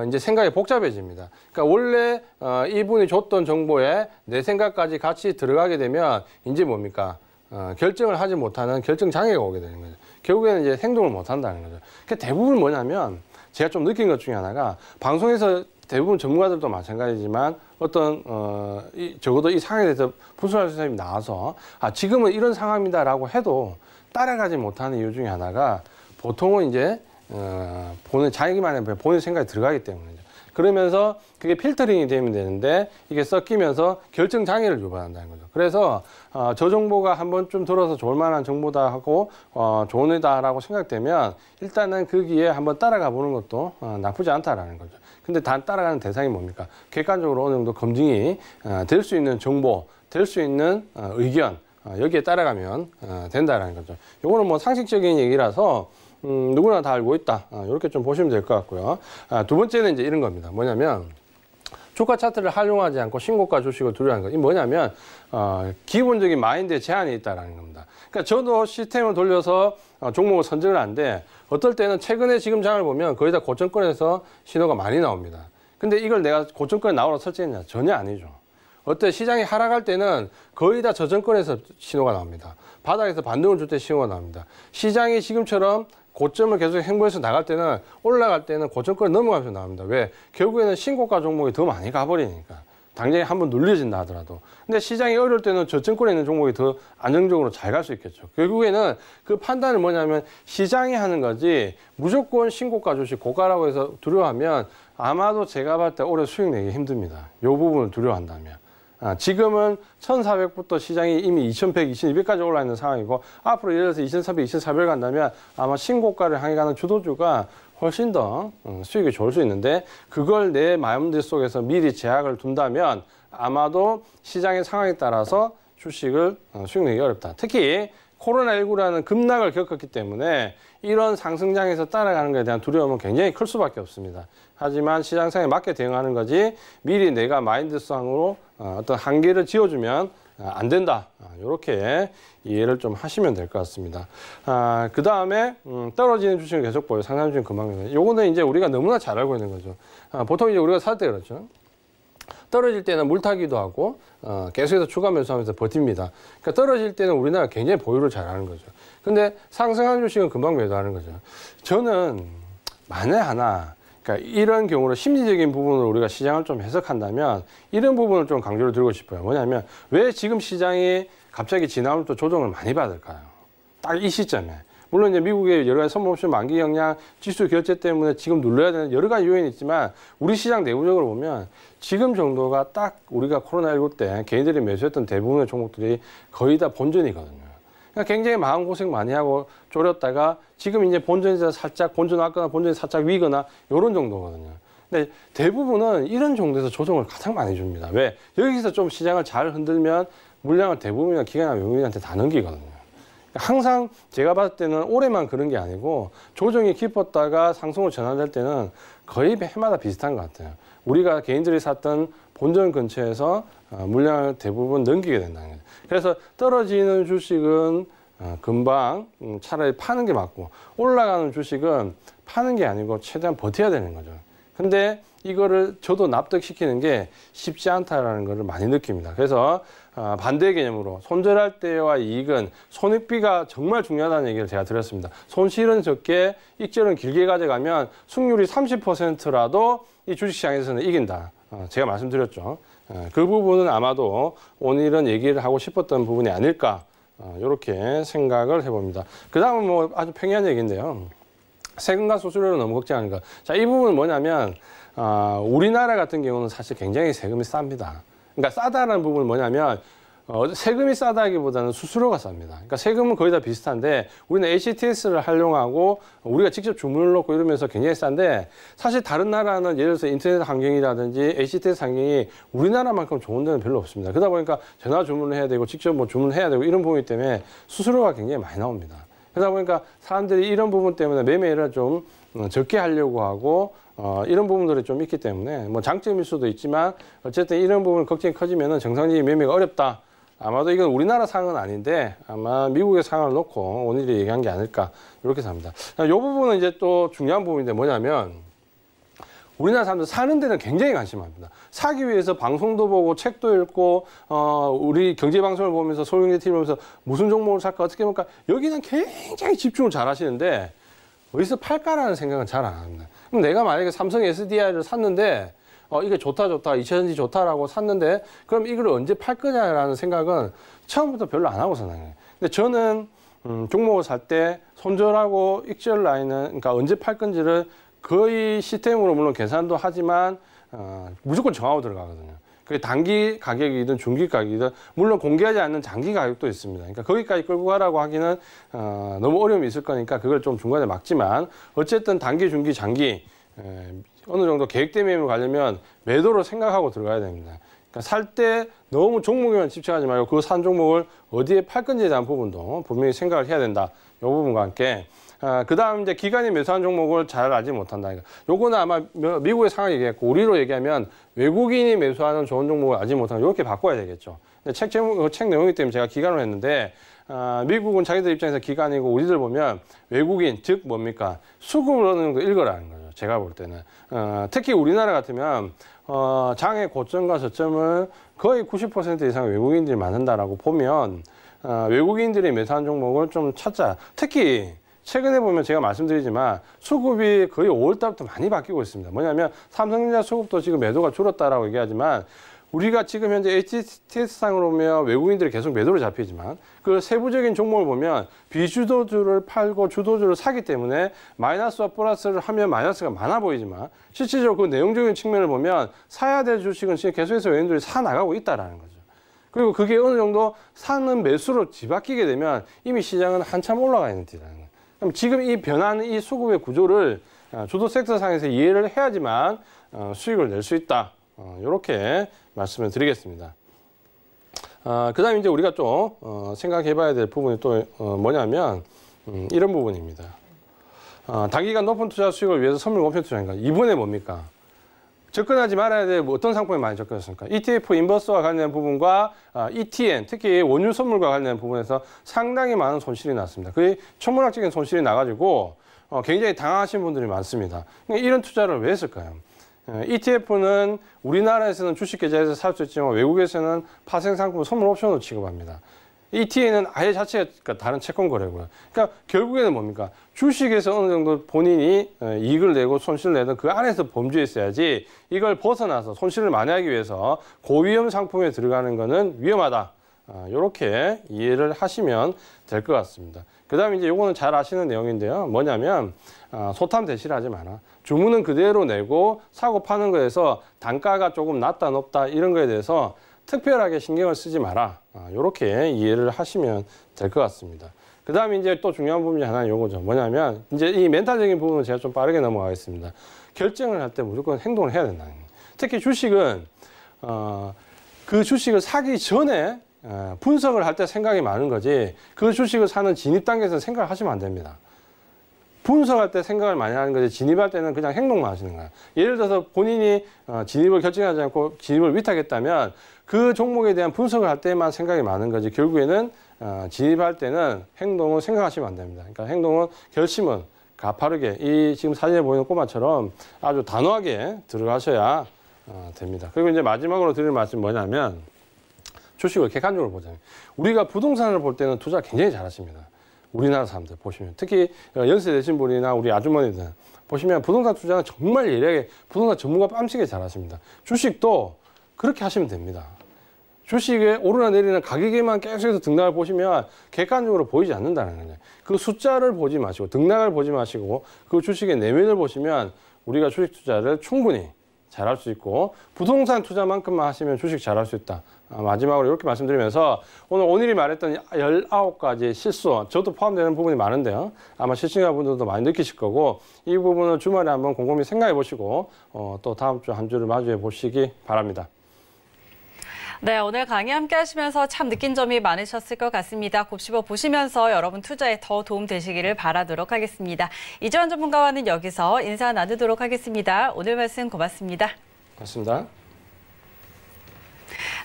이제 생각이 복잡해집니다. 그러니까 원래 이분이 줬던 정보에 내 생각까지 같이 들어가게 되면 이제 뭡니까? 결정을 하지 못하는 결정 장애가 오게 되는 거죠. 결국에는 이제 행동을 못 한다는 거죠. 그러니까 대부분 뭐냐면 제가 좀 느낀 것 중에 하나가 방송에서 대부분 전문가들도 마찬가지지만 어떤 적어도 이 상황에 대해서 분석할 사람이 나와서 지금은 이런 상황입니다라고 해도 따라가지 못하는 이유 중에 하나가 보통은 이제 자기만의 본인 생각이 들어가기 때문이죠. 그러면서 그게 필터링이 되면 되는데 이게 섞이면서 결정 장애를 유발한다는 거죠. 그래서 저 정보가 한번 좀 들어서 좋을 만한 정보다 하고 좋은 애다라고 생각되면 일단은 거기에 한번 따라가 보는 것도 나쁘지 않다라는 거죠. 근데 단 따라가는 대상이 뭡니까? 객관적으로 어느 정도 검증이 될 수 있는 정보, 될 수 있는 의견, 여기에 따라가면 된다라는 거죠. 요거는 뭐 상식적인 얘기라서 누구나 다 알고 있다. 이렇게 좀 보시면 될 것 같고요. 두 번째는 이제 이런 겁니다. 뭐냐면 주가 차트를 활용하지 않고 신고가 주식을 두려워하는 거. 이 뭐냐면 기본적인 마인드에 제한이 있다라는 겁니다. 그러니까 저도 시스템을 돌려서 종목을 선정을 하는데 어떨 때는 최근에 지금 장을 보면 거의 다 고점권에서 신호가 많이 나옵니다. 근데 이걸 내가 고점권에 나오라고 설정했냐? 전혀 아니죠. 어때? 시장이 하락할 때는 거의 다 저점권에서 신호가 나옵니다. 바닥에서 반등을 줄 때 신호가 나옵니다. 시장이 지금처럼 고점을 계속 행보해서 나갈 때는 올라갈 때는 고점권을 넘어가면서 나옵니다. 왜? 결국에는 신고가 종목이 더 많이 가버리니까. 당장에 한번 눌려진다 하더라도. 근데 시장이 어려울 때는 저점권에 있는 종목이 더 안정적으로 잘 갈 수 있겠죠. 결국에는 그 판단은 뭐냐면 시장이 하는 거지 무조건 신고가 주식 고가라고 해서 두려워하면 아마도 제가 봤을 때 올해 수익 내기 힘듭니다. 이 부분을 두려워한다면. 지금은 1,400부터 시장이 이미 2,100, 2,200까지 올라 있는 상황이고 앞으로 예를 들어서 2,300, 2,400 간다면 아마 신고가를 향해 가는 주도주가 훨씬 더 수익이 좋을 수 있는데 그걸 내 마음들 속에서 미리 제약을 둔다면 아마도 시장의 상황에 따라서 주식을 수익 내기 어렵다. 특히 코로나19라는 급락을 겪었기 때문에 이런 상승장에서 따라가는 것에 대한 두려움은 굉장히 클 수밖에 없습니다. 하지만 시장 상황에 맞게 대응하는 거지 미리 내가 마인드상으로 어떤 한계를 지어주면 안 된다. 이렇게 이해를 좀 하시면 될 것 같습니다. 그 다음에 떨어지는 주식을 계속 보여. 상승 주식은 금방. 요거는 이제 우리가 너무나 잘 알고 있는 거죠. 보통 이제 우리가 살 때 그렇죠. 떨어질 때는 물타기도 하고 계속해서 추가 매수하면서 버팁니다. 그러니까 떨어질 때는 우리나라가 굉장히 보유를 잘하는 거죠. 근데 상승하는 주식은 금방 매도하는 거죠. 저는 만에 하나 그러니까 이런 경우로 심리적인 부분으로 우리가 시장을 좀 해석한다면 이런 부분을 좀 강조를 드리고 싶어요. 뭐냐면 왜 지금 시장이 갑자기 지난번 또 조정을 많이 받을까요? 딱 이 시점에. 물론 이제 미국의 여러 가지 선물옵션 만기 영향, 지수 결제 때문에 지금 눌러야 되는 여러 가지 요인이 있지만 우리 시장 내부적으로 보면 지금 정도가 딱 우리가 코로나19 때 개인들이 매수했던 대부분의 종목들이 거의 다 본전이거든요. 그러니까 굉장히 마음고생 많이 하고 졸였다가 지금 이제 본전에서 살짝 본전 왔거나 본전이 살짝 위거나 이런 정도거든요. 근데 대부분은 이런 정도에서 조정을 가장 많이 줍니다. 왜? 여기서 좀 시장을 잘 흔들면 물량을 대부분이나 기관이나 외국인한테 다 넘기거든요. 항상 제가 봤을 때는 올해만 그런 게 아니고 조정이 깊었다가 상승으로 전환될 때는 거의 해마다 비슷한 것 같아요. 우리가 개인들이 샀던 본전 근처에서 물량을 대부분 넘기게 된다는 거죠. 그래서 떨어지는 주식은 금방 차라리 파는 게 맞고 올라가는 주식은 파는 게 아니고 최대한 버텨야 되는 거죠. 근데 이거를 저도 납득시키는 게 쉽지 않다라는 것을 많이 느낍니다. 그래서 반대 개념으로 손절할 때와 이익은 손익비가 정말 중요하다는 얘기를 제가 드렸습니다. 손실은 적게 익절은 길게 가져가면 승률이 30%라도 이 주식시장에서는 이긴다. 제가 말씀드렸죠. 그 부분은 아마도 오늘은 얘기를 하고 싶었던 부분이 아닐까 이렇게 생각을 해봅니다. 그 다음은 뭐 아주 평이한 얘기인데요. 세금과 수수료를 너무 걱정하는 거. 자, 이 부분은 뭐냐면 우리나라 같은 경우는 사실 굉장히 세금이 쌉니다. 그러니까 싸다는 부분은 뭐냐면 세금이 싸다기보다는 수수료가 쌉니다. 그러니까 세금은 거의 다 비슷한데 우리는 HTS를 활용하고 우리가 직접 주문을 넣고 이러면서 굉장히 싼데 사실 다른 나라는 예를 들어서 인터넷 환경이라든지 HTS 환경이 우리나라만큼 좋은 데는 별로 없습니다. 그러다 보니까 전화 주문을 해야 되고 직접 뭐 주문을 해야 되고 이런 부분이기 때문에 수수료가 굉장히 많이 나옵니다. 그러다 보니까 사람들이 이런 부분 때문에 매매를 좀 적게 하려고 하고 이런 부분들이 좀 있기 때문에 뭐 장점일 수도 있지만 어쨌든 이런 부분 걱정이 커지면은 정상적인 매매가 어렵다. 아마도 이건 우리나라 상황은 아닌데 아마 미국의 상황을 놓고 오늘이 얘기한 게 아닐까 이렇게 생각합니다. 이 부분은 이제 또 중요한 부분인데 뭐냐면 우리나라 사람들 사는 데는 굉장히 관심합니다. 사기 위해서 방송도 보고 책도 읽고 우리 경제방송을 보면서 서울경제TV를 보면서 무슨 종목을 살까 어떻게 볼까 여기는 굉장히 집중을 잘 하시는데 어디서 팔까라는 생각은 잘 안 합니다. 그럼 내가 만약에 삼성 SDI를 샀는데 이게 좋다 2차전지 좋다라고 샀는데 그럼 이걸 언제 팔 거냐라는 생각은 처음부터 별로 안 하고 사는 거예요. 근데 저는 종목을 살 때 손절하고 익절 라인은 그러니까 언제 팔 건지를 거의 시스템으로 물론 계산도 하지만 무조건 정하고 들어가거든요. 그게 단기 가격이든 중기 가격이든 물론 공개하지 않는 장기 가격도 있습니다. 그러니까 거기까지 끌고 가라고 하기는 너무 어려움이 있을 거니까 그걸 좀 중간에 막지만 어쨌든 단기, 중기, 장기 어느 정도 계획된 매매로 가려면 매도로 생각하고 들어가야 됩니다. 그러니까 살 때 너무 종목에만 집중하지 말고 그 산 종목을 어디에 팔 건지에 대한 부분도 분명히 생각을 해야 된다. 이 부분과 함께 그 다음 이제 기관이 매수한 종목을 잘 알지 못한다. 요거는 아마 미국의 상황 얘기했고 우리로 얘기하면 외국인이 매수하는 좋은 종목을 알지 못한다. 이렇게 바꿔야 되겠죠. 근데 책 내용이기 때문에 제가 기관으로 했는데 미국은 자기들 입장에서 기관이고 우리들 보면 외국인 즉 뭡니까 수급을 어느 정도 읽어라는 거죠. 제가 볼 때는 특히 우리나라 같으면 장의 고점과 저점을 거의 90% 이상 외국인들이 많은다라고 보면 외국인들이 매수한 종목을 좀 찾자. 특히 최근에 보면 제가 말씀드리지만 수급이 거의 5월 달부터 많이 바뀌고 있습니다. 뭐냐면 삼성전자 수급도 지금 매도가 줄었다라고 얘기하지만 우리가 지금 현재 HTS상으로 보면 외국인들이 계속 매도로 잡히지만 그 세부적인 종목을 보면 비주도주를 팔고 주도주를 사기 때문에 마이너스와 플러스를 하면 마이너스가 많아 보이지만 실질적으로 그 내용적인 측면을 보면 사야 될 주식은 지금 계속해서 외국인들이 사 나가고 있다라는 거죠. 그리고 그게 어느 정도 사는 매수로 뒤바뀌게 되면 이미 시장은 한참 올라가 있는 뒤라는 거예요. 그럼 지금 이 변하는 이 수급의 구조를 주도 섹터 상에서 이해를 해야지만 수익을 낼 수 있다. 이렇게 말씀을 드리겠습니다. 그 다음에 이제 우리가 좀 생각해 봐야 될 부분이 또 뭐냐면 이런 부분입니다. 단기간 높은 투자 수익을 위해서 선물 목표 투자인가? 이번에 뭡니까? 접근하지 말아야 될 어떤 상품에 많이 접근했습니까? ETF 인버스와 관련된 부분과 ETN, 특히 원유 선물과 관련된 부분에서 상당히 많은 손실이 났습니다. 거의 천문학적인 손실이 나가지고 굉장히 당황하신 분들이 많습니다. 이런 투자를 왜 했을까요? ETF는 우리나라에서는 주식계좌에서 살 수 있지만 외국에서는 파생 상품 선물 옵션으로 취급합니다. ETN은 아예 자체가 다른 채권 거래고요. 그러니까 결국에는 뭡니까? 주식에서 어느 정도 본인이 이익을 내고 손실을 내던 그 안에서 범주했어야지 이걸 벗어나서 손실을 많이 하기 위해서 고위험 상품에 들어가는 거는 위험하다. 이렇게 이해를 하시면 될 것 같습니다. 그 다음에 이제 요거는 잘 아시는 내용인데요. 뭐냐면 소탐 대실하지 마라. 주문은 그대로 내고 사고 파는 거에서 단가가 조금 낮다 높다 이런 거에 대해서 특별하게 신경을 쓰지 마라. 이렇게 이해를 하시면 될 것 같습니다. 그 다음에 이제 또 중요한 부분이 하나는 요거죠. 뭐냐면 이제 이 멘탈적인 부분은 제가 좀 빠르게 넘어가겠습니다. 결정을 할 때 무조건 행동을 해야 된다는 거예요. 특히 주식은 그 주식을 사기 전에 분석을 할 때 생각이 많은 거지 그 주식을 사는 진입 단계에서 생각을 하시면 안 됩니다. 분석할 때 생각을 많이 하는 거지 진입할 때는 그냥 행동만 하시는 거예요. 예를 들어서 본인이 진입을 결정하지 않고 진입을 위탁했다면 그 종목에 대한 분석을 할 때만 생각이 많은 거지 결국에는 진입할 때는 행동을 생각하시면 안 됩니다. 그러니까 행동은 결심은 가파르게 이 지금 사진에 보이는 꼬마처럼 아주 단호하게 들어가셔야 됩니다. 그리고 이제 마지막으로 드릴 말씀이 뭐냐면 주식을 객관적으로 보잖아요. 우리가 부동산을 볼 때는 투자 굉장히 잘하십니다. 우리나라 사람들 보시면 특히 연세 되신 분이나 우리 아주머니들 보시면 부동산 투자는 정말 예리하게 부동산 전문가 뺨치게 잘하십니다. 주식도 그렇게 하시면 됩니다. 주식에 오르나 내리는 가격에만 계속해서 등락을 보시면 객관적으로 보이지 않는다는 거예요. 그 숫자를 보지 마시고 등락을 보지 마시고 그 주식의 내면을 보시면 우리가 주식 투자를 충분히 잘할 수 있고 부동산 투자만큼만 하시면 주식 잘할 수 있다. 마지막으로 이렇게 말씀드리면서 오늘이 말했던 19가지 실수, 저도 포함되는 부분이 많은데요. 아마 시청자분들도 많이 느끼실 거고 이 부분은 주말에 한번 곰곰이 생각해 보시고 또 다음 주 한 주를 마주해 보시기 바랍니다. 네, 오늘 강의 함께 하시면서 참 느낀 점이 많으셨을 것 같습니다. 곱씹어 보시면서 여러분 투자에 더 도움 되시기를 바라도록 하겠습니다. 이주환 전문가와는 여기서 인사 나누도록 하겠습니다. 오늘 말씀 고맙습니다. 고맙습니다.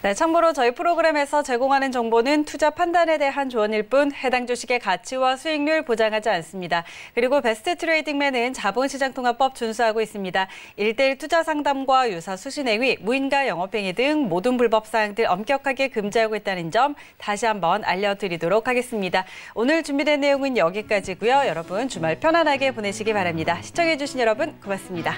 네, 참고로 저희 프로그램에서 제공하는 정보는 투자 판단에 대한 조언일 뿐 해당 주식의 가치와 수익률 보장하지 않습니다. 그리고 베스트 트레이딩맨은 자본시장통화법 준수하고 있습니다. 1:1 투자 상담과 유사 수신행위, 무인가 영업행위 등 모든 불법 사항들 엄격하게 금지하고 있다는 점 다시 한번 알려드리도록 하겠습니다. 오늘 준비된 내용은 여기까지고요. 여러분 주말 편안하게 보내시기 바랍니다. 시청해주신 여러분 고맙습니다.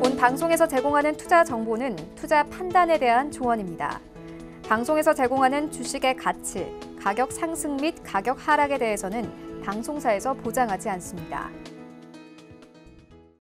본 방송에서 제공하는 투자 정보는 투자 판단에 대한 조언입니다. 방송에서 제공하는 주식의 가치, 가격 상승 및 가격 하락에 대해서는 방송사에서 보장하지 않습니다.